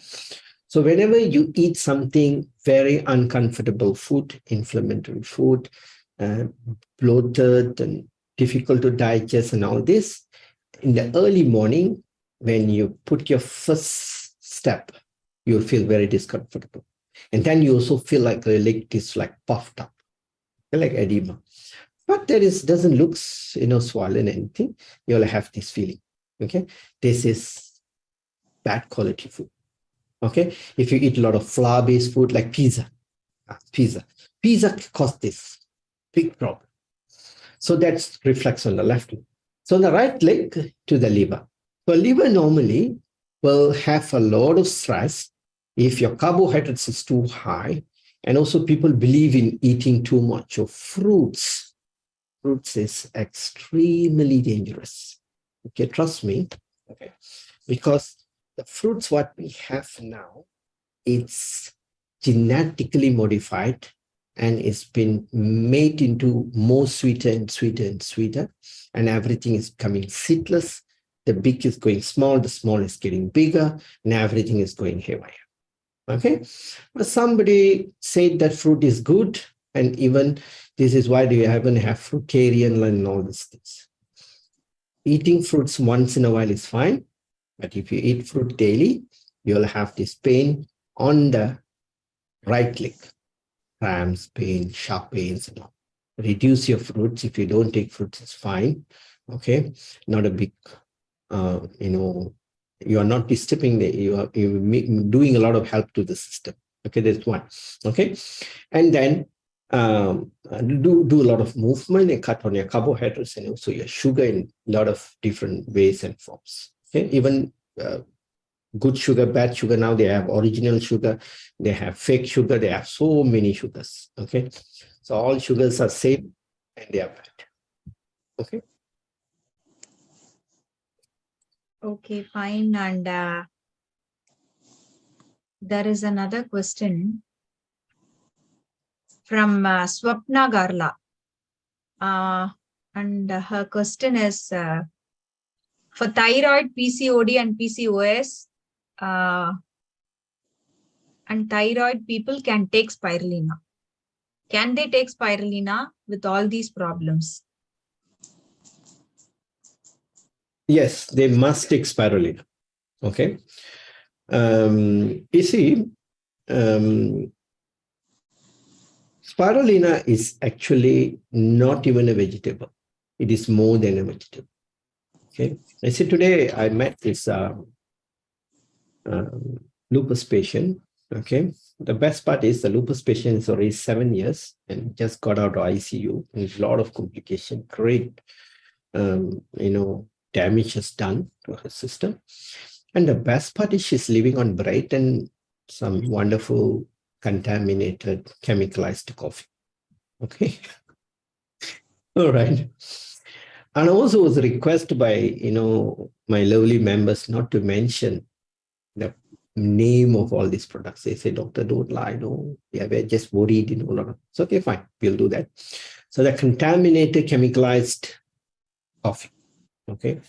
So whenever you eat something very uncomfortable food, inflammatory food, bloated and difficult to digest and all this, in the early morning, when you put your first step, you'll feel very discomfortable. And then you also feel like the leg is like puffed up, like edema. But there doesn't look, swollen anything. You'll have this feeling. Okay. This is bad quality food. Okay. If you eat a lot of flour-based food like pizza causes this big problem. So that reflects on the left leg. So the right leg to the liver. So liver normally will have a lot of stress if your carbohydrates is too high. And also people believe in eating too much of fruits. Fruits is extremely dangerous. Okay, trust me. Okay, because the fruits what we have now, it's genetically modified and it's been made into more sweeter and sweeter and sweeter, and everything is becoming seedless. The big is going small, the small is getting bigger, and everything is going haywire. Okay, but somebody said that fruit is good, and even this is why they haven't have fruitarian and all these things. Eating fruits once in a while is fine, but if you eat fruit daily, you'll have this pain on the right leg, cramps, pain, sharp pains, and all. Reduce your fruits. If you don't take fruits, it's fine. Okay, not a big, you are not disturbing you're doing a lot of help to the system. Okay, that's one. Okay, and then do a lot of movement and cut on your carbohydrates and also your sugar in a lot of different ways and forms. Okay, even good sugar, bad sugar, now they have original sugar, they have fake sugar, they have so many sugars. Okay, so all sugars are same and they are bad. Okay. Okay, fine. And there is another question from Swapna Garla. And her question is for thyroid, PCOD, and PCOS, and thyroid people can take spirulina. Can they take spirulina with all these problems? Yes, they must take spirulina. Okay. You see, spirulina is actually not even a vegetable. It is more than a vegetable. Okay. I see today I met this lupus patient. Okay. The best part is the lupus patient is already 7 years and just got out of ICU. There's a lot of complication, great, damage is done to her system. And the best part is she's living on bread and some wonderful contaminated chemicalized coffee. Okay. All right. And also was requested by, my lovely members not to mention the name of all these products. They say, doctor, don't lie. No, yeah, we're just worried. It's okay, fine. We'll do that. So the contaminated chemicalized coffee. Okay.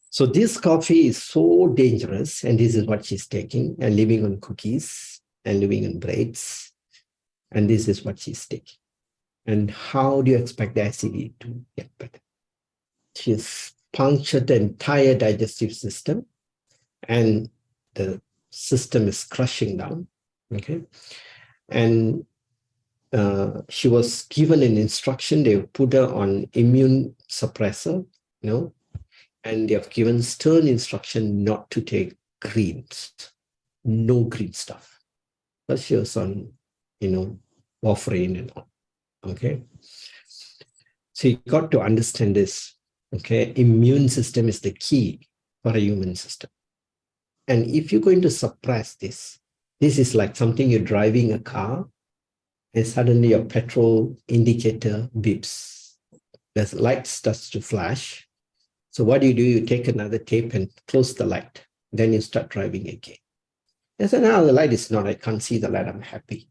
So this coffee is so dangerous, and this is what she's taking and living on cookies and living on breads. And this is what she's taking. And how do you expect the acidity to get better? She's punctured the entire digestive system and the system is crushing down. Okay. And she was given an instruction. They put her on immune suppressor, and they have given stern instruction not to take greens, no green stuff. Plus your son, warfarin and all. Okay. So you got to understand this. Okay. Immune system is the key for a human system. And if you're going to suppress this is like something you're driving a car and suddenly your petrol indicator beeps. The light starts to flash. So what do? You take another tape and close the light. Then you start driving again. And so now the light is not, I can't see the light, I'm happy.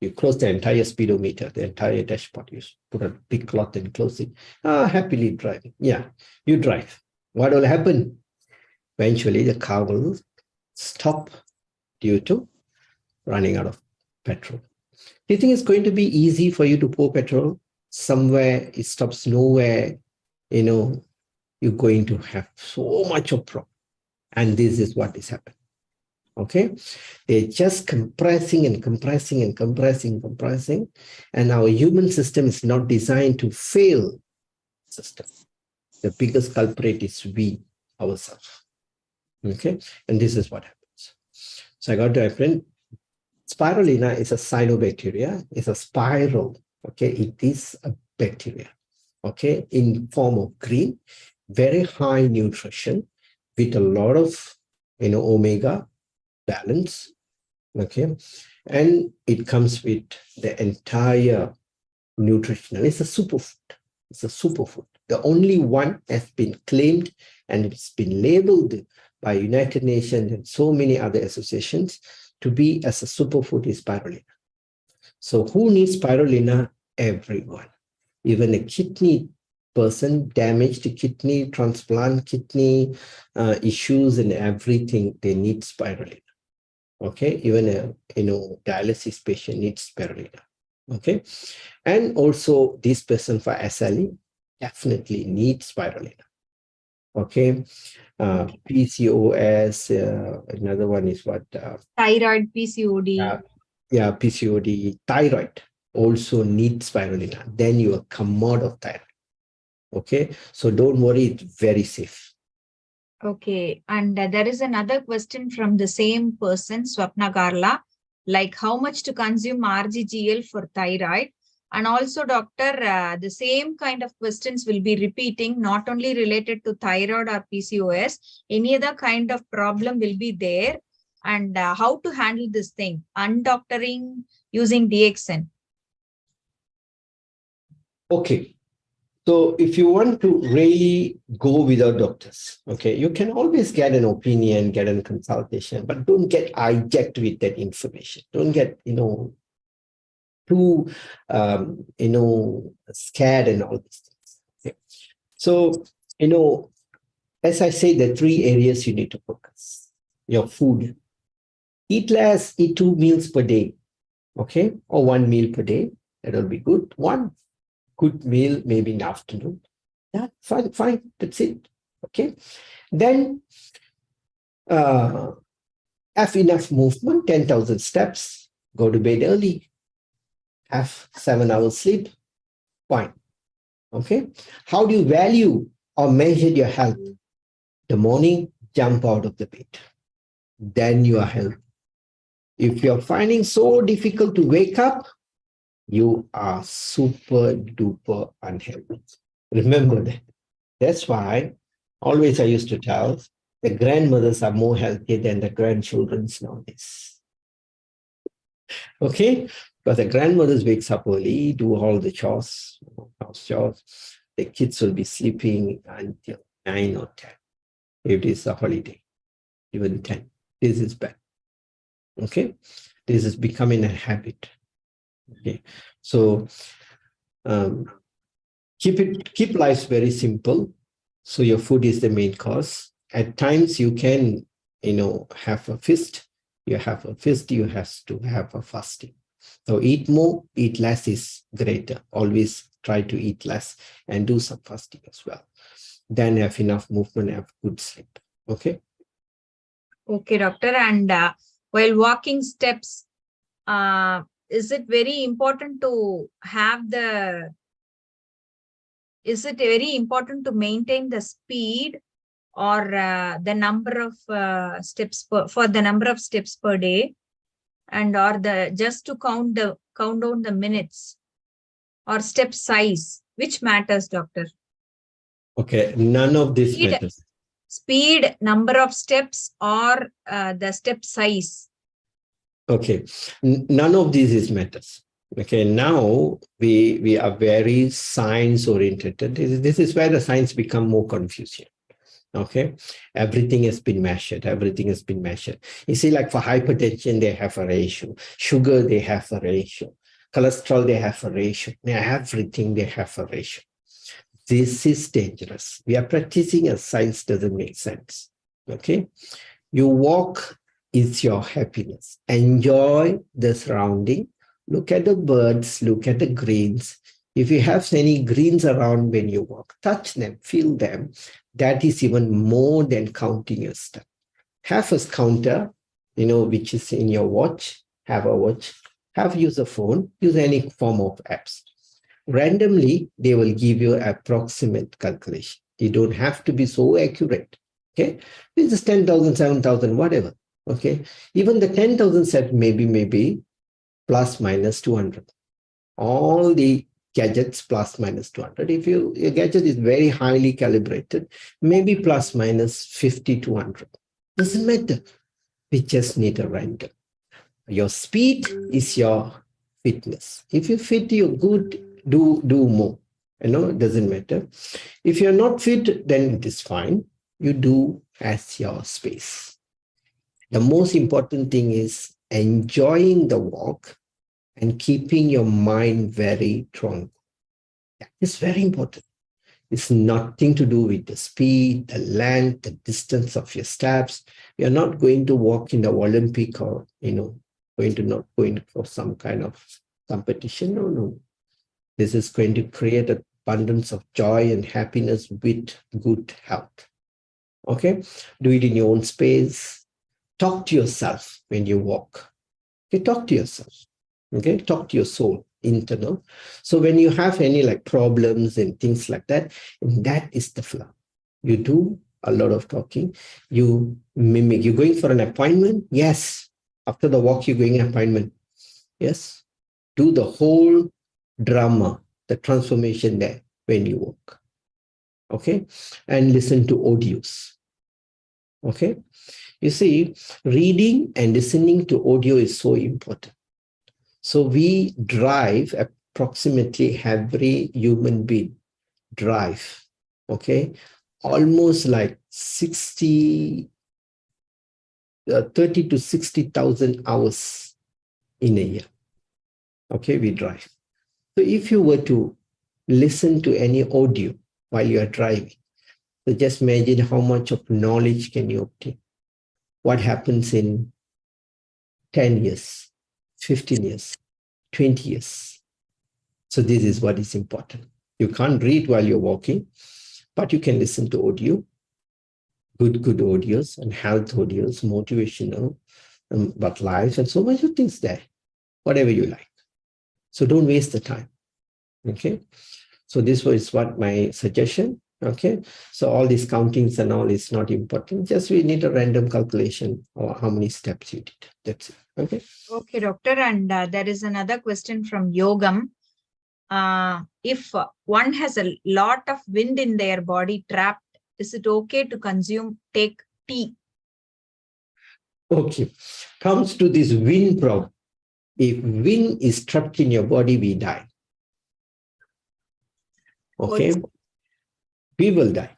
You close the entire speedometer, the entire dashboard. You put a big cloth and close it. Happily driving. Yeah, you drive. What will happen? Eventually the car will stop due to running out of petrol. Do you think it's going to be easy for you to pour petrol? Somewhere it stops, nowhere, you're going to have so much of problem. And this is what is happening. Okay, they're just compressing and compressing and compressing. And our human system is not designed to fail system. The biggest culprit is we ourselves. Okay, and this is what happens. So I got to friend, spirulina is a cyanobacteria. It's a spiral. Okay, it is a bacteria. Okay, in form of green, very high nutrition with a lot of omega balance. Okay, and it comes with the entire nutritional. It's a superfood. It's a superfood. The only one has been claimed and it's been labeled by United Nations and so many other associations to be as a superfood is spirulina. So who needs spirulina? Everyone. Even a kidney person, damaged kidney, transplant kidney issues and everything, they need spirulina. Okay, even a dialysis patient needs spirulina. Okay, and also this person for SLE definitely needs spirulina. Okay, PCOS, another one is what? Thyroid, PCOD. Yeah, PCOD, thyroid also needs spirulina. Then you come out of thyroid. Okay, so don't worry, it's very safe. Okay, and there is another question from the same person, Swapna Garla, like how much to consume RGGL for thyroid? And also, doctor, the same kind of questions will be repeating, not only related to thyroid or PCOS, any other kind of problem will be there. And how to handle this thing, undoctoring using DXN. Okay. So if you want to really go without doctors, okay, you can always get an opinion, get a consultation, but don't get hijacked with that information. Don't get, too, scared and all these things. Okay. So, as I say, the 3 areas you need to focus. Your food. Eat less, eat 2 meals per day, okay, or 1 meal per day. That'll be good. 1 good meal, maybe in the afternoon. Yeah, fine, that's it. Okay. Then have enough movement, 10,000 steps, go to bed early, have 7 hours sleep, fine. Okay. How do you value or measure your health? The morning, jump out of the bed. Then you are healthy. If you're finding so difficult to wake up, you are super duper unhealthy. Remember that. That's why always I used to tell the grandmothers are more healthy than the grandchildren nowadays. Okay? Because the grandmothers wakes up early, do all the chores, house chores. The kids will be sleeping until 9 or 10. If it is a holiday, even 10. This is bad. Okay? This is becoming a habit. Okay, so keep life very simple. So your food is the main course. At times you can, have a feast. You have a feast, you have to have a fasting. So eat more, eat less is greater. Always try to eat less and do some fasting as well. Then have enough movement, have good sleep. Okay. Okay, doctor. And while walking steps, is it very important to maintain the speed or the number of steps for the number of steps per day, and or the just to count down the minutes, or step size? Which matters, doctor? Okay, none of this Speed, matters. speed, number of steps, or the step size? Okay, none of these is matters. Okay, now we are very science oriented. This is where the science become more confusing. Okay, everything has been measured. Everything has been measured. You see, like for hypertension, they have a ratio. Sugar, they have a ratio. Cholesterol, they have a ratio. Everything, they have a ratio. This is dangerous. We are practicing as science doesn't make sense. Okay, you walk is your happiness. Enjoy the surrounding. Look at the birds. Look at the greens. If you have any greens around when you walk, touch them, feel them. That is even more than counting your step. Have a counter, which is in your watch. Have a watch. Use a phone. Use any form of apps. Randomly, they will give you approximate calculation. You don't have to be so accurate. Okay, this is 10,000, 7,000, whatever. Okay, even the 10,000 set maybe plus minus 200. All the gadgets plus minus 200. If your gadget is very highly calibrated, maybe plus minus 50, 200. Doesn't matter. We just need a random. Your speed is your fitness. If you fit, you're good, do more. It doesn't matter. If you're not fit, then it is fine. You do as your space. The most important thing is enjoying the walk and keeping your mind very tranquil. That is very important. It's nothing to do with the speed, the length, the distance of your steps. You're not going to walk in the Olympic or, going for some kind of competition. No. This is going to create an abundance of joy and happiness with good health. Okay? Do it in your own space. Talk to yourself when you walk. Okay? Talk to yourself. Okay? Talk to your soul, internal. So when you have any problems and things like that, that is the flow. You do a lot of talking. You mimic. You're going for an appointment? Yes. After the walk, you're going an appointment. Yes. Do the whole drama, the transformation there when you walk. Okay? And listen to audios. Okay? You see, reading and listening to audio is so important. So we drive, approximately every human being drive, okay? Almost like 30 to 60,000 hours in a year. Okay, we drive. So if you were to listen to any audio while you are driving, so just imagine how much of knowledge can you obtain. What happens in 10 years, 15 years, 20 years. So this is what is important. You can't read while you're walking, but you can listen to audio, good audios and health audios, motivational, about life and so much of things there, whatever you like. So don't waste the time. Okay. So this was what my suggestion. Okay. So all these countings and all is not important. Just we need a random calculation or how many steps you did. That's it. Okay. Okay, doctor. And there is another question from Yogam. If one has a lot of wind in their body trapped, is it okay to take tea? Okay. Comes to this wind problem. If wind is trapped in your body, we die. Okay. We will die.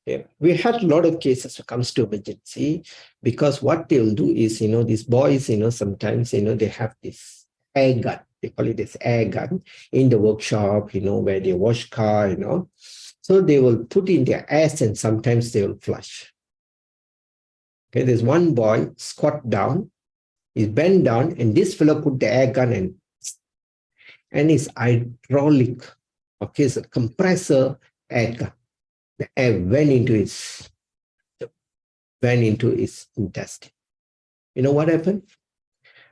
Yeah. We had a lot of cases when it comes to emergency, because what they'll do is, these boys, sometimes, they have this air gun. They call it this air gun in the workshop, where they wash car, So they will put in their ass and sometimes they will flush. Okay, there's one boy squat down, he's bent down, and this fellow put the air gun and it's hydraulic. Okay, it's a compressor air gun. The air went into his intestine. You know what happened?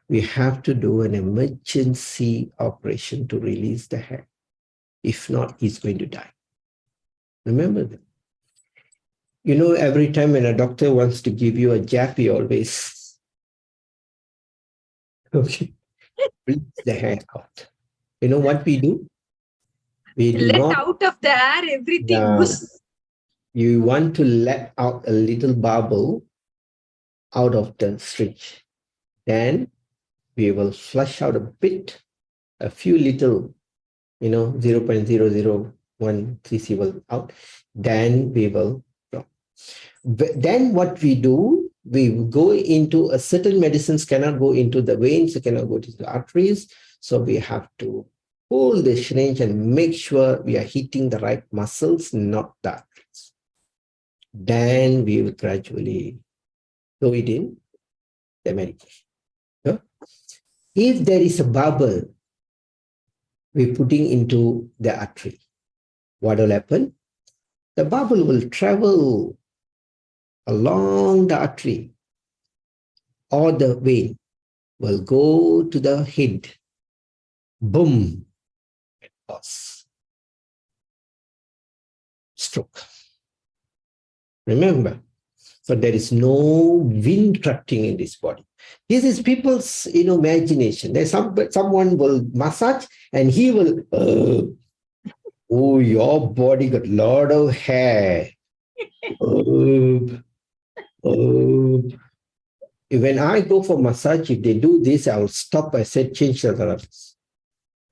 We have to do an emergency operation to release the air. If not, he's going to die. Remember that. You know, every time when a doctor wants to give you a jab, he always okay, breathe the hair out. You know what we do? We do Let not. out of the air everything. Now, you want to let out a little bubble out of the syringe. Then we will flush out a bit, a few little, 0.0013 cc out. Then we will drop. Then what we do, we go into a certain medicines cannot go into the veins, cannot go to the arteries. So we have to pull the syringe and make sure we are hitting the right muscles, not the arteries. Then we will gradually throw it in the medication. Yeah? If there is a bubble, we're putting into the artery. What will happen? The bubble will travel along the artery or the vein, will go to the head. Boom, pause. Stroke. Remember, so there is no wind trapping in this body. This is people's imagination. There's someone will massage and he will oh, your body got a lot of hair. When I go for massage, if they do this, I'll stop. I said, change the therapist.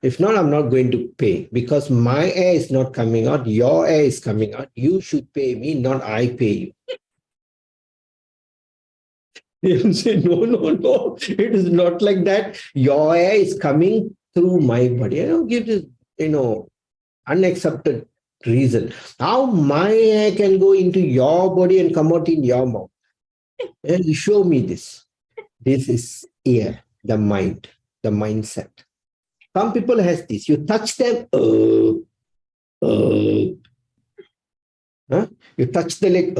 If not, I'm not going to pay because my air is not coming out. Your air is coming out. You should pay me, not I pay you. They'll say, no, it is not like that. Your air is coming through my body. I don't give this, unaccepted reason. How my air can go into your body and come out in your mouth? And you show me this. This is ear, the mind, the mindset. Some people has this. You touch them, you touch the leg,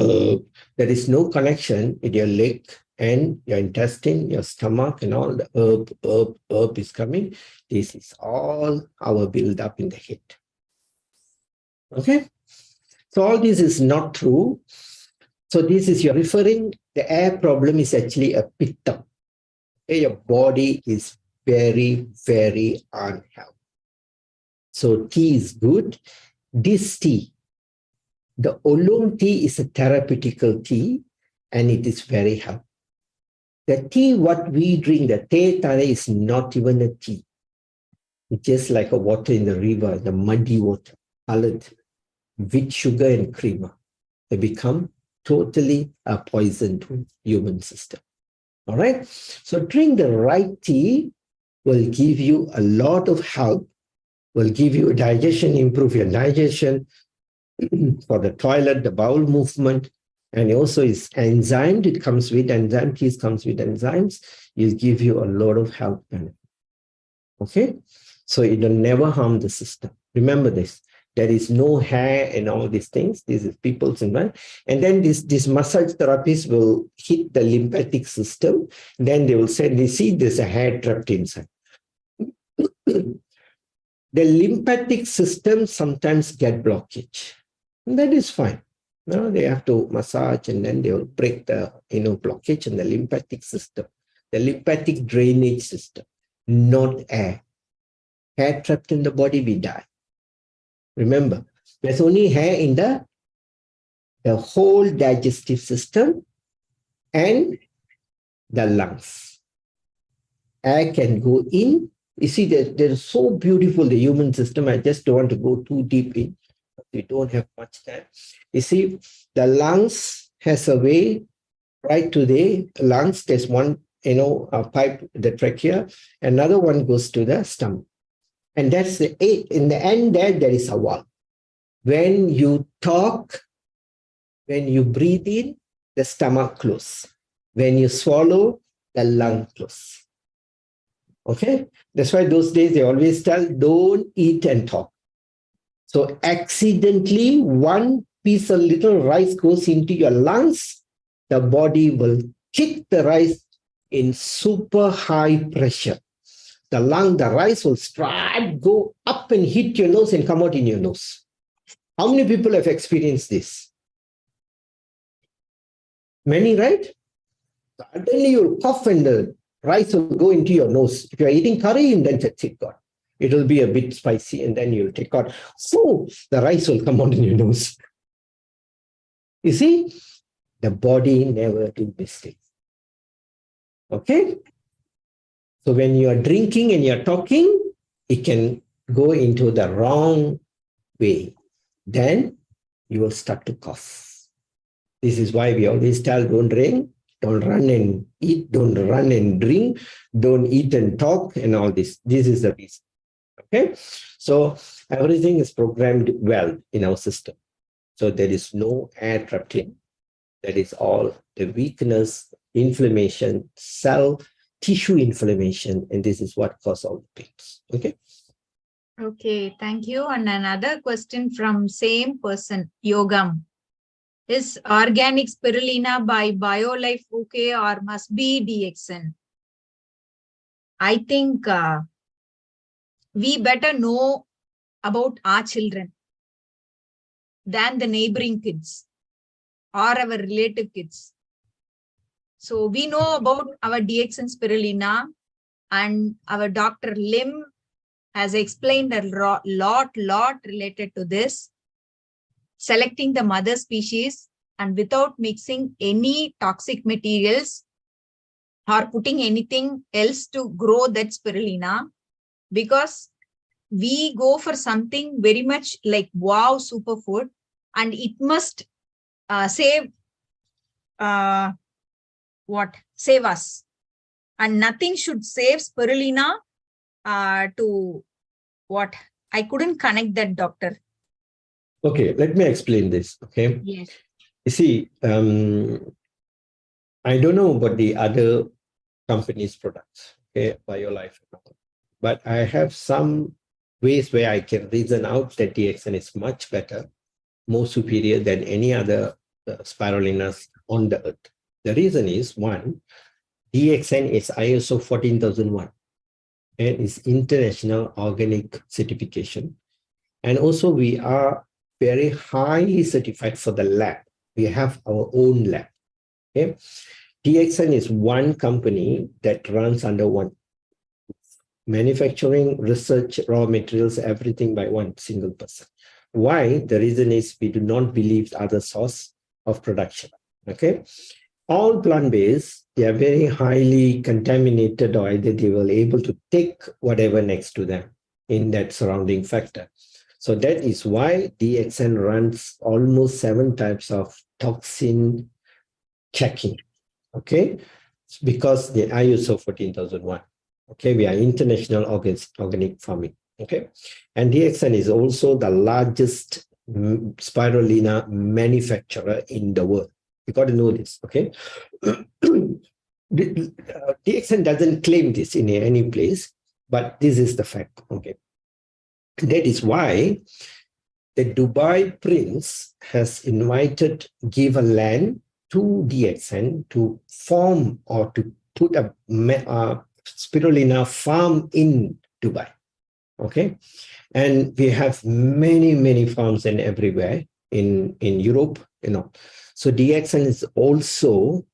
there is no connection with your leg and your intestine, your stomach, and all the herb is coming. This is all our build up in the head. Okay? So all this is not true. So this is you're referring, the air problem is actually a pitta. Okay? Your body is very, very unhealthy. So tea is good. This tea, the oolong tea is a therapeutical tea and it is very healthy. The tea, what we drink, the teh tarik is not even a tea. It's just like a water in the river, the muddy water, colored with sugar and creamer. They become totally a poison to human system. All right. So drink the right tea will give you a lot of help, will give you digestion, improve your digestion for the toilet, the bowel movement, and also is enzyme. It comes with enzyme. Teas comes with enzymes. It give you a lot of health benefit. Okay. So it will never harm the system. Remember this. There is no hair and all these things. This is people's environment. And then this massage therapist will hit the lymphatic system. Then they will say, they see there's a hair trapped inside. The lymphatic system sometimes get blockage. And that is fine. They have to massage and then they will break the blockage in the lymphatic system, the lymphatic drainage system, not air. Hair trapped in the body, we die. Remember, there's only hair in the whole digestive system and the lungs. Air can go in. You see, they're so beautiful, the human system. I just don't want to go too deep in. We don't have much time. You see, the lungs has a way right to the lungs. There's one, a pipe, the trachea. Another one goes to the stomach. And that's the eight. In the end there is a wall. When you talk, when you breathe in, the stomach closes. When you swallow, the lung closes. Okay? That's why those days they always tell, don't eat and talk. So accidentally, one piece of little rice goes into your lungs, the body will kick the rice in super high pressure. The rice will go up and hit your nose and come out in your nose. How many people have experienced this? Many, right? Suddenly you'll cough and the rice will go into your nose. If you're eating curry, and then that's it, God. It will be a bit spicy, and then you'll take out. So the rice will come out in your nose. You see, the body never do mistakes. Okay? So when you are drinking and you're talking, it can go into the wrong way. Then you will start to cough. This is why we always tell, don't drink, don't run and eat, don't run and drink, don't eat and talk, and all this. This is the reason. Okay? So everything is programmed well in our system. So there is no air trapped in. That is all the weakness, inflammation, cell, tissue inflammation, and this is what causes all the pains. Okay? Okay, thank you. And another question from same person, Yogam. Is organic spirulina by BioLife okay or must be DXN? I think we better know about our children than the neighboring kids or our relative kids. So we know about our DXN spirulina, and our Dr. Lim has explained a lot related to this. Selecting the mother species and without mixing any toxic materials or putting anything else to grow that spirulina, because we go for something very much like wow superfood, and it must save save us, and nothing should save spirulina to what? I couldn't connect that, doctor. Okay, let me explain this. Okay. Yes. You see, I don't know about the other companies' products, okay, BioLife, but I have some ways where I can reason out that DXN is much better, more superior than any other spirulinas on the earth. The reason is, one, DXN is ISO 14001 and is international organic certification. And also we are very highly certified for the lab. We have our own lab. Okay. DXN is one company that runs under one manufacturing, research, raw materials, everything by one single person. Why? The reason is we do not believe other source of production. Okay. All plant-based, they are very highly contaminated, or either they will able to take whatever next to them in that surrounding factor. So that is why DXN runs almost 7 types of toxin checking. Okay, it's because the ISO 14001. Okay, we are international organic farming. Okay, and DXN is also the largest spirulina manufacturer in the world. You got to know this. Okay, DXN doesn't claim this in any place, but this is the fact. Okay. That is why the Dubai Prince has give a land to DXN to form or to put a spirulina farm in Dubai. Okay. And we have many farms and everywhere in Europe, So DXN is also,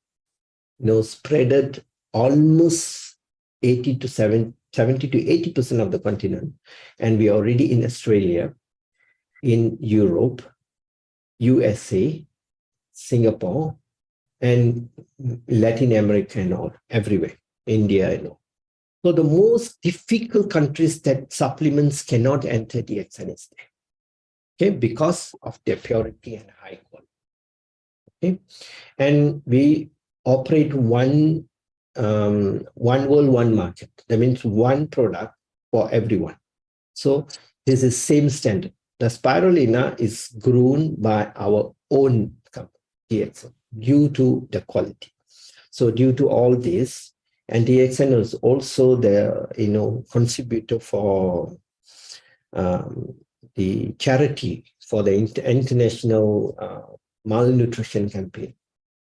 spreaded almost 70 to 80% of the continent. And we are already in Australia, in Europe, USA, Singapore, and Latin America and all, everywhere, India and all. So the most difficult countries that supplements cannot enter DXN is there. Okay, because of their purity and high quality. Okay, and we operate one world, one market. That means one product for everyone. So this is same standard. The spirulina is grown by our own company, DXN, due to the quality. So due to all this, and DXN is also the contributor for the charity for the international malnutrition campaign.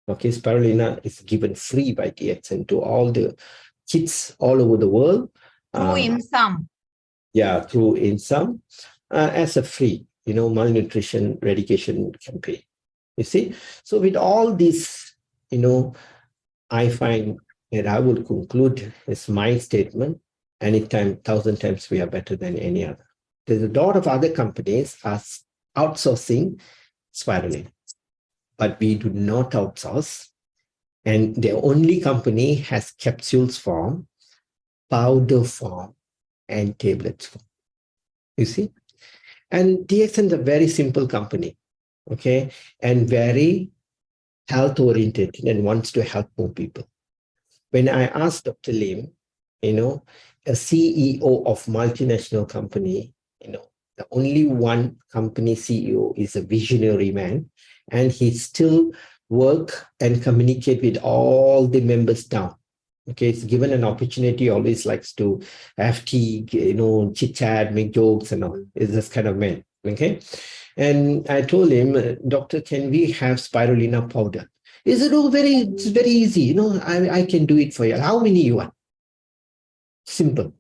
Okay, spirulina is given free by DXN to all the kids all over the world. Through INSAM. Yeah, through INSAM as a free, malnutrition eradication campaign. You see, so with all these, I find that I will conclude is my statement. Anytime, 1,000 times we are better than any other. There's a lot of other companies are outsourcing spiraling, but we do not outsource. And the only company has capsules form, powder form, and tablets form. You see? And DXN is a very simple company, okay? And very health oriented and wants to help more people. When I asked Dr. Lim, a CEO of multinational company, the only one company CEO is a visionary man, and he still work and communicate with all the members down. Okay, it's given an opportunity, always likes to have tea, chit chat, make jokes and all. It's this kind of man. Okay. And I told him, doctor, can we have spirulina powder? He said, oh, it's very easy. I can do it for you. How many you want? Simple.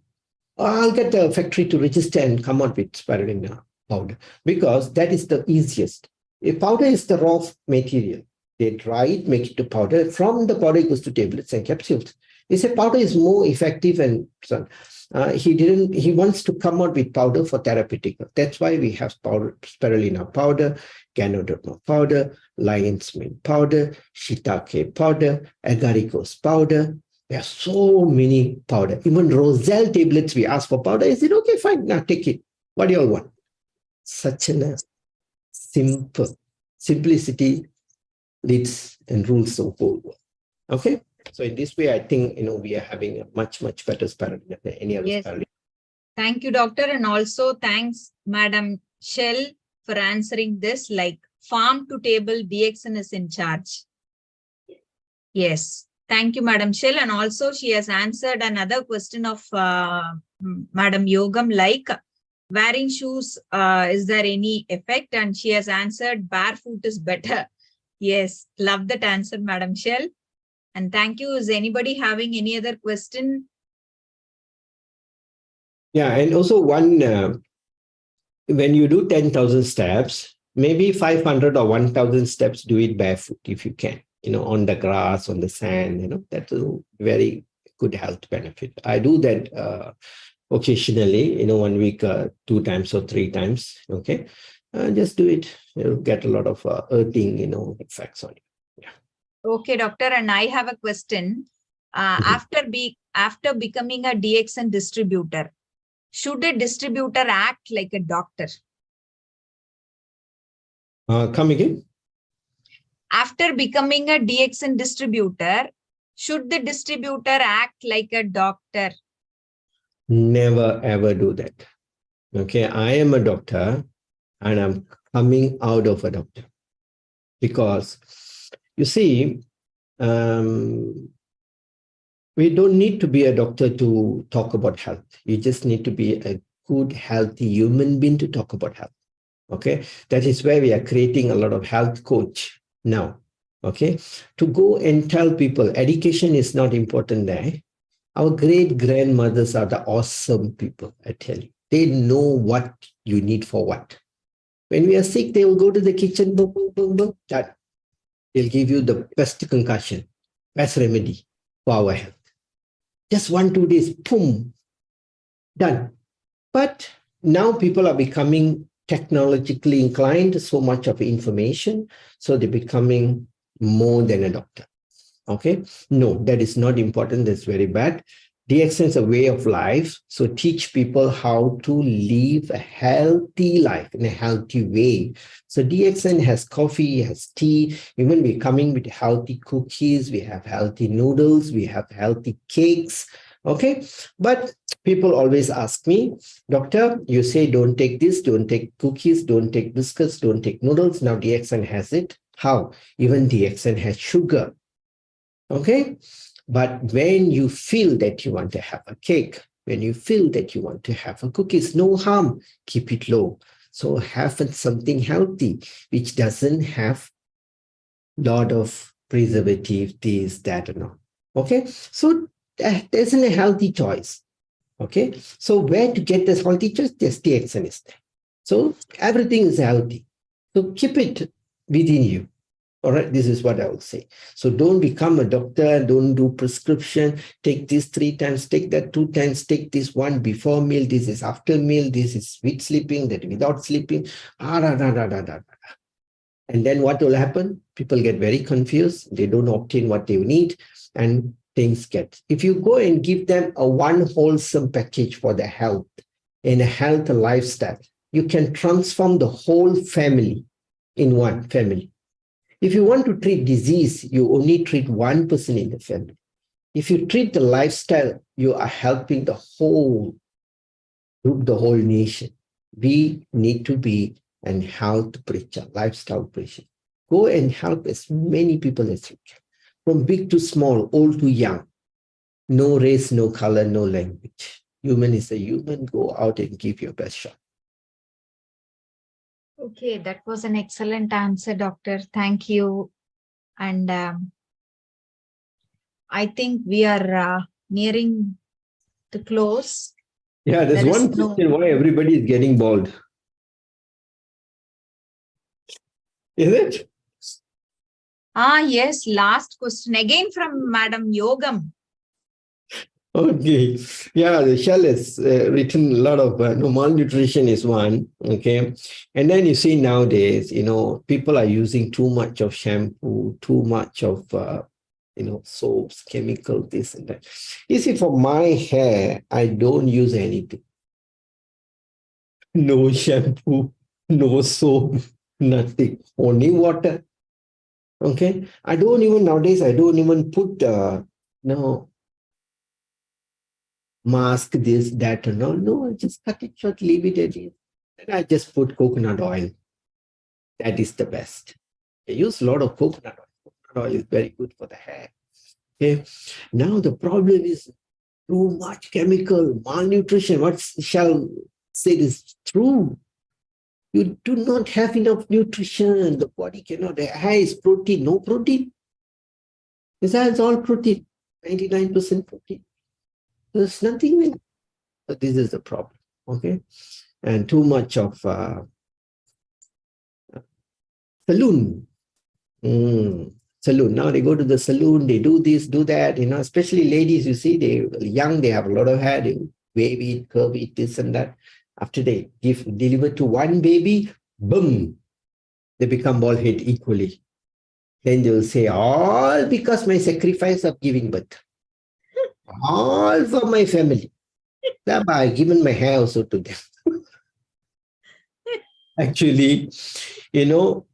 I'll get the factory to register and come out with spirulina powder, because that is the easiest. A powder is the raw material. They dry it, make it to powder. From the powder, it goes to tablets and capsules. He said powder is more effective, and so he wants to come out with powder for therapeutic. That's why we have spirulina powder, ganoderma powder, lion's mane powder, shiitake powder, agaricus powder. There are so many powder. Even Roselle tablets, we ask for powder. I said, okay, fine, now take it. What do you all want? Such a simple simplicity leads and rules the whole world. Okay. So in this way, I think, we are having a much, much better spirulina than any other spirulina. Thank you, doctor. And also thanks, Madam Shell, for answering this, like farm to table DXN is in charge. Yes. Thank you, Madam Shell. And also she has answered another question of Madam Yogam, like wearing shoes, is there any effect? And she has answered barefoot is better. Yes. Love that answer, Madam Shell. And thank you. Is anybody having any other question? Yeah. And also one, when you do 10,000 steps, maybe 500 or 1,000 steps, do it barefoot if you can, on the grass, on the sand, that's a very good health benefit. I do that occasionally, 1 week, 2 times or 3 times. Okay. Just do it. You'll get a lot of earthing, effects on you. Yeah. Okay, doctor. And I have a question. After becoming a DXN distributor, should a distributor act like a doctor? Come again? After becoming a DXN distributor, should the distributor act like a doctor? Never, ever do that. Okay, I am a doctor and I'm coming out of a doctor. Because, you see, we don't need to be a doctor to talk about health. You just need to be a good, healthy human being to talk about health. Okay, that is why we are creating a lot of health coach now. Okay, to go and tell people education is not important there. Our great grandmothers are the awesome people, I tell you. They know what you need for what. When we are sick, they will go to the kitchen, boom, boom, boom, boom, that. They'll give you the best concussion, best remedy for our health. Just 1-2 days, boom, done. But now people are becoming technologically inclined, so much of information, so they're becoming more than a doctor. Okay, no, that is not important. That's very bad. DXN is a way of life. So teach people how to live a healthy life in a healthy way. So DXN has coffee, has tea. Even we're coming with healthy cookies. We have healthy noodles. We have healthy cakes. Okay, but people always ask me, doctor, you say don't take this, don't take cookies, don't take biscuits, don't take noodles. Now DXN has it. How? Even DXN has sugar. Okay, but when you feel that you want to have a cake, when you feel that you want to have a cookies, no harm, keep it low. So have something healthy, which doesn't have a lot of preservative, this, that, and all. Okay, so there's a healthy choice. Okay, so where to get this healthy choice? This DXN is there. So everything is healthy. So keep it within you. All right, this is what I would say. So don't become a doctor, don't do prescription, take this 3 times, take that 2 times, take this one before meal, this is after meal, this is with sleeping, that without sleeping. And then what will happen? People get very confused. They don't obtain what they need and things get. If you go and give them a one wholesome package for their health and a health lifestyle, you can transform the whole family in one family. If you want to treat disease, you only treat one person in the family. If you treat the lifestyle, you are helping the whole group, the whole nation. We need to be an health preacher, lifestyle preacher. Go and help as many people as you can, from big to small, old to young. No race, no color, no language. Human is a human. Go out and give your best shot. Okay, that was an excellent answer, doctor. Thank you. And I think we are nearing the close. Yeah, there's There is one question why everybody is getting bald. Is it? Yes, last question again from Madam Yogam. Okay. Yeah, the shell has written a lot of malnutrition is one. Okay. And then you see nowadays, people are using too much of shampoo, too much of, soaps, chemical, this and that. You see, for my hair, I don't use anything. No shampoo, no soap, nothing. Only water. Okay. Nowadays, I don't even put, mask, this, that, and all. No, I just cut it short, leave it at it. And I just put coconut oil. That is the best. I use a lot of coconut oil. Coconut oil is very good for the hair. Okay. Now the problem is too much chemical, malnutrition. What shall say is true. You do not have enough nutrition. The body cannot. The hair is protein, no protein. This hair is all protein, 99% protein. There's nothing in it. But this is the problem. Okay. And too much of saloon. Saloon. Now they go to the saloon, they do this, do that, especially ladies, you see, they young, they have a lot of hair, they wave it, curve it, this and that. After they deliver to one baby, boom, they become bald head equally. Then they will say, all because my sacrifice of giving birth. All for my family. I've given my hair also to them. Actually, you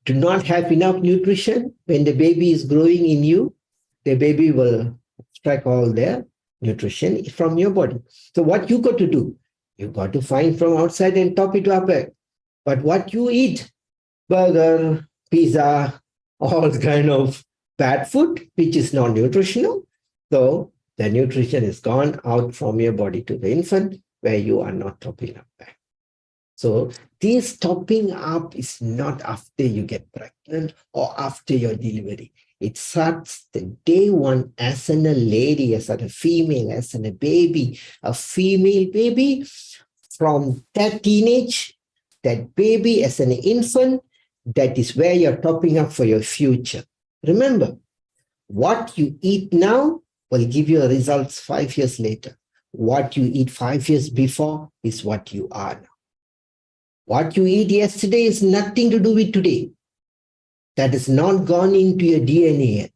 do not have enough nutrition. When the baby is growing in you, the baby will extract all their nutrition from your body. So what you got to do? You got to find from outside and top it up. But what you eat, burger, pizza, all kind of bad food, which is not nutritional. So the nutrition is gone out from your body to the infant where you are not topping up back. So this topping up is not after you get pregnant or after your delivery. It starts the day one as in a lady, as in a female, as in a baby, a female baby. From that teenage, that baby as an infant, that is where you're topping up for your future. Remember, what you eat now will give you results 5 years later. What you eat 5 years before is what you are now. What you eat yesterday is nothing to do with today. That has not gone into your DNA yet.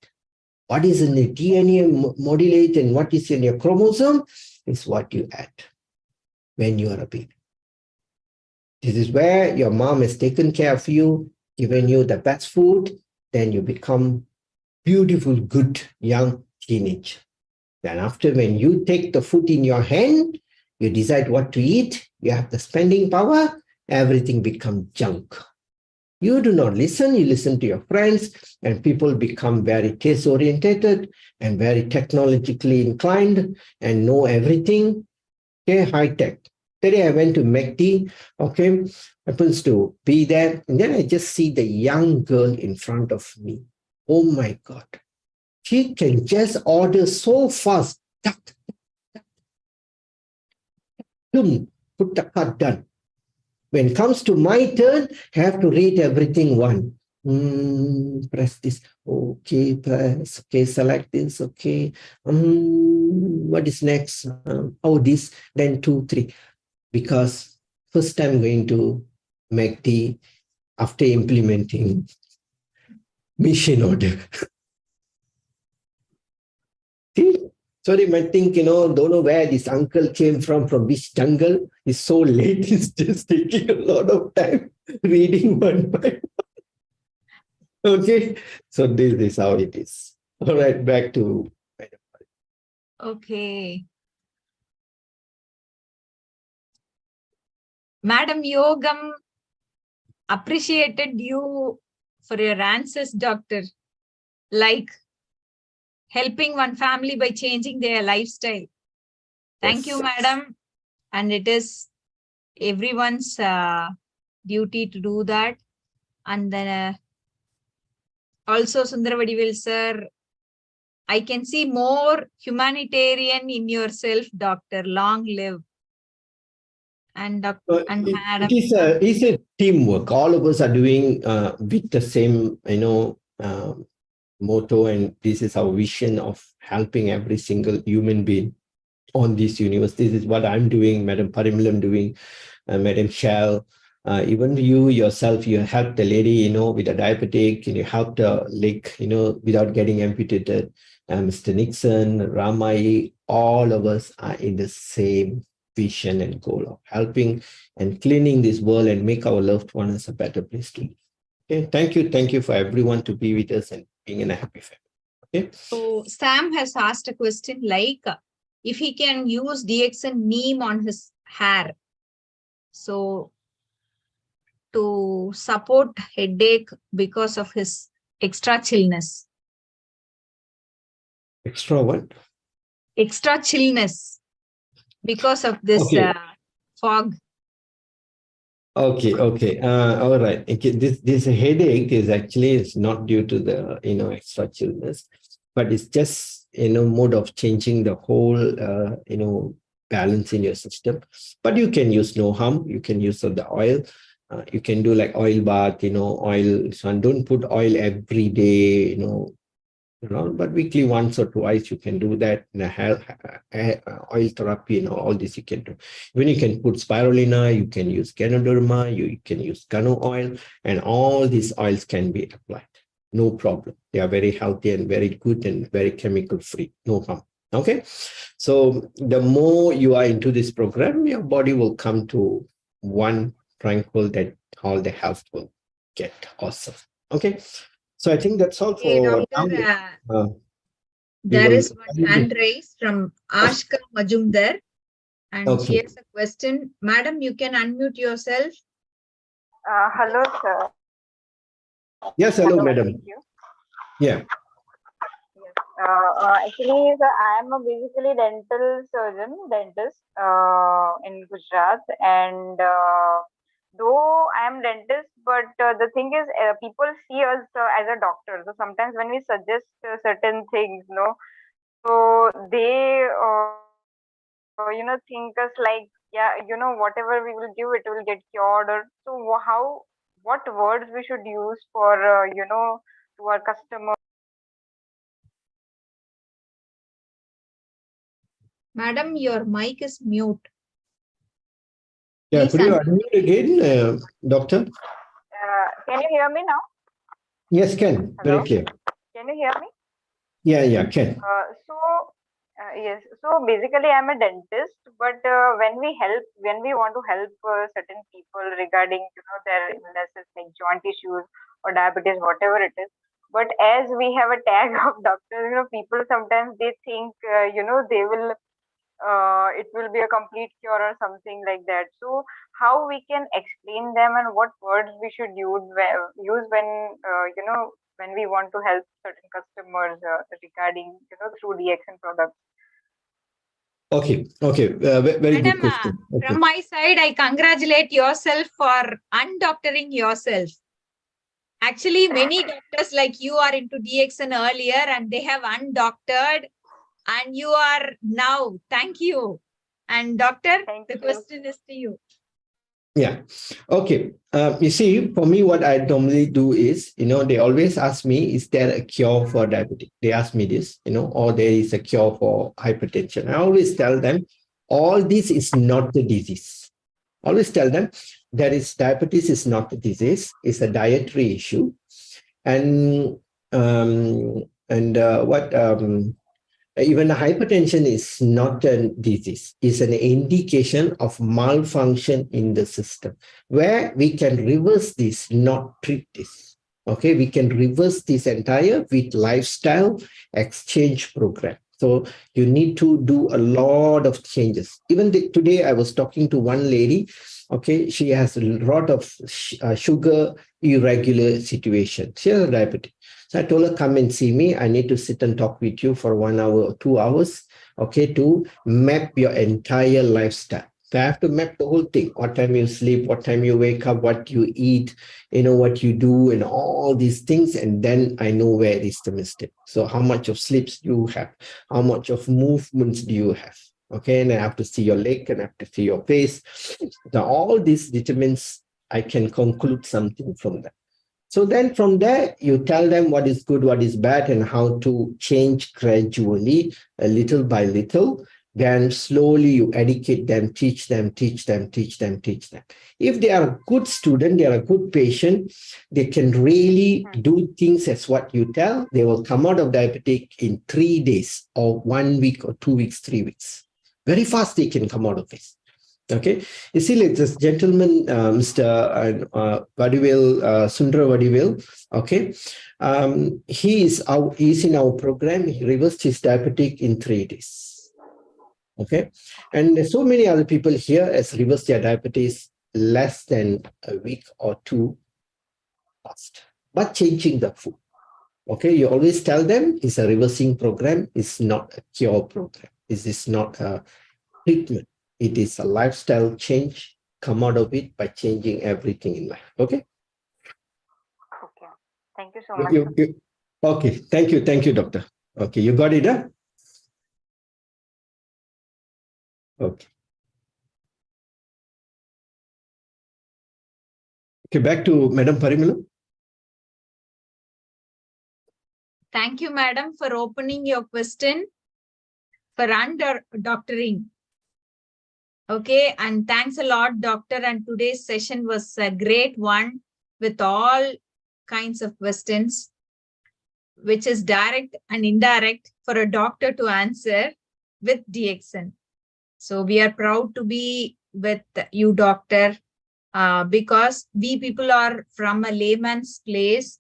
What is in the DNA modulate and what is in your chromosome is what you add when you are a baby. This is where your mom has taken care of you, given you the best food, then you become beautiful, good, young teenager. Then after, when you take the food in your hand, you decide what to eat, you have the spending power, everything becomes junk. You do not listen, you listen to your friends, and people become very taste-oriented and very technologically inclined and know everything. Okay, high-tech. Today I went to McD, okay, happens to be there, and then I just see the young girl in front of me. Oh my God. She can just order so fast. Boom, put the card done. When it comes to my turn, I have to rate everything 1. Press this. Okay, press. Okay, select this. Okay. What is next? Oh, this. Then 2, 3. Because first I'm going to make the after implementing mission order. See? Sorry, I think, don't know where this uncle came from which jungle. It's so late. It's just taking a lot of time reading one by one. Okay. So this is how it is. All right, back to Okay. Madam Yogam appreciated you for your answers, doctor. Like helping one family by changing their lifestyle. Thank you, madam. And it is everyone's duty to do that. And then also Sundaravadivel sir, I can see more humanitarian in yourself, doctor. Long live. And doctor and madam. It's a teamwork. All of us are doing with the same, motto, and this is our vision of helping every single human being on this universe. This is what I'm doing, Madam Parimalam doing, Madam Shell. Even you yourself, you helped the lady, with a diabetic, and you helped the leg, without getting amputated. Mr. Nixon, Ramai, all of us are in the same vision and goal of helping and cleaning this world and make our loved ones a better place to live. Okay, thank you for everyone to be with us and being in a happy family. Okay. So Sam has asked a question like, if he can use DXN neem on his hair, so to support headache because of his extra chillness. Extra what? Extra chillness because of this fog. Okay. All right. Okay. This headache is actually it's not due to the extra chillness, but it's just mode of changing the whole balance in your system. But you can use no harm. You can use the oil. You can do like oil bath. Oil. So don't put oil every day. But weekly once or twice you can do that in a oil therapy, all this you can do. When you can put spirulina, you can use Ganoderma, you can use Gano oil, and all these oils can be applied. No problem. They are very healthy and very good and very chemical free. No harm. Okay. So the more you are into this program, your body will come to one tranquil that all the health will get awesome. Okay. So I think that's all for Doctor, now. There is one hand raised from Ashka Majumdar, and she has a question. Madam, you can unmute yourself. Hello, sir. Yes, hello, madam. Thank you. Yeah. Yes. Actually, I am basically dental surgeon, dentist in Gujarat, and though I am dentist, but the thing is, people see us as a doctor. So sometimes when we suggest certain things, so they think us like, yeah, whatever we will give, it will get cured. Or so what words we should use for to our customer. Madam, your mic is mute. Yeah, could you unmute again, doctor? Can you hear me now? Yes, can. Hello? Very clear. Can you hear me? Yeah, can. Yes. So basically, I'm a dentist, but when we want to help certain people regarding their illnesses like joint issues or diabetes, whatever it is. But as we have a tag of doctors, people sometimes they think they will it will be a complete cure or something like that. So how we can explain them and what words we should use when when we want to help certain customers regarding through DXN products. Okay. Very Madam, good question. Okay. From my side, I congratulate yourself for undoctoring yourself. Actually, many doctors like you are into DXN earlier and they have undoctored, and you are now. Thank you. And doctor, the question is to you. Yeah. Okay. You see, for me, what I normally do is, they always ask me, is there a cure for diabetes? They ask me this, or there is a cure for hypertension. I always tell them, all this is not the disease. Always tell them that is diabetes is not a disease, it's a dietary issue. And what even hypertension is not a disease, it's an indication of malfunction in the system where we can reverse this, not treat this. Okay, we can reverse this entire with lifestyle exchange program. So you need to do a lot of changes. Even today, I was talking to one lady. Okay, she has a lot of sugar irregular situation. She has diabetes. So I told her, come and see me. I need to sit and talk with you for 1 hour or 2 hours, okay, to map your entire lifestyle. So I have to map the whole thing. What time you sleep, what time you wake up, what you eat, what you do, and all these things. And then I know where is the mistake. So how much of sleeps do you have? How much of movements do you have? Okay, and I have to see your leg and I have to see your face. Now all this determines, I can conclude something from that. So then from there, you tell them what is good, what is bad, and how to change gradually, a little by little. Then slowly you educate them, teach them, teach them, teach them, teach them. If they are a good student, they are a good patient, they can really do things as what you tell. They will come out of diabetic in 3 days or 1 week or 2 weeks, 3 weeks. Very fast they can come out of this. Okay, you see, like this gentleman, Mr. Vadivel, Sundra Vadivel. Okay, he's in our program. He reversed his diabetic in 3 days. Okay, and there's so many other people here as reversed their diabetes less than a week or two fast, but changing the food. Okay, you always tell them it's a reversing program. It's not a cure program. This is not a treatment. It is a lifestyle change. Come out of it by changing everything in life. Okay. Okay. Thank you so much. Okay. Thank you, doctor. Okay, you got it, huh? Okay. Okay, back to Madam Parimala. Thank you, madam, for opening your question for undoctoring. Okay, and thanks a lot, doctor. And today's session was a great one with all kinds of questions, which is direct and indirect for a doctor to answer with DXN. So we are proud to be with you, doctor, because we people are from a layman's place,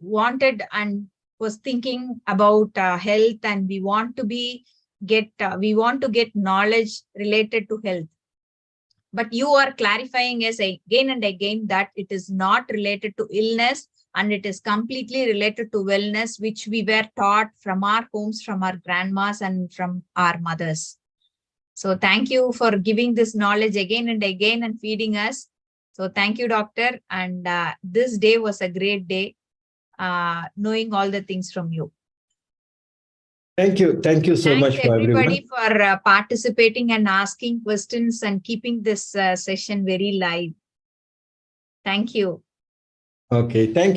wanted and was thinking about health, and we want to get knowledge related to health. But you are clarifying us again and again that it is not related to illness, and it is completely related to wellness, which we were taught from our homes, from our grandmas and from our mothers. So thank you for giving this knowledge again and again and feeding us. So thank you, doctor. And this day was a great day, knowing all the things from you. Thank you. Thank you so much for everybody for participating and asking questions and keeping this session very live. Thank you. Okay. Thank you.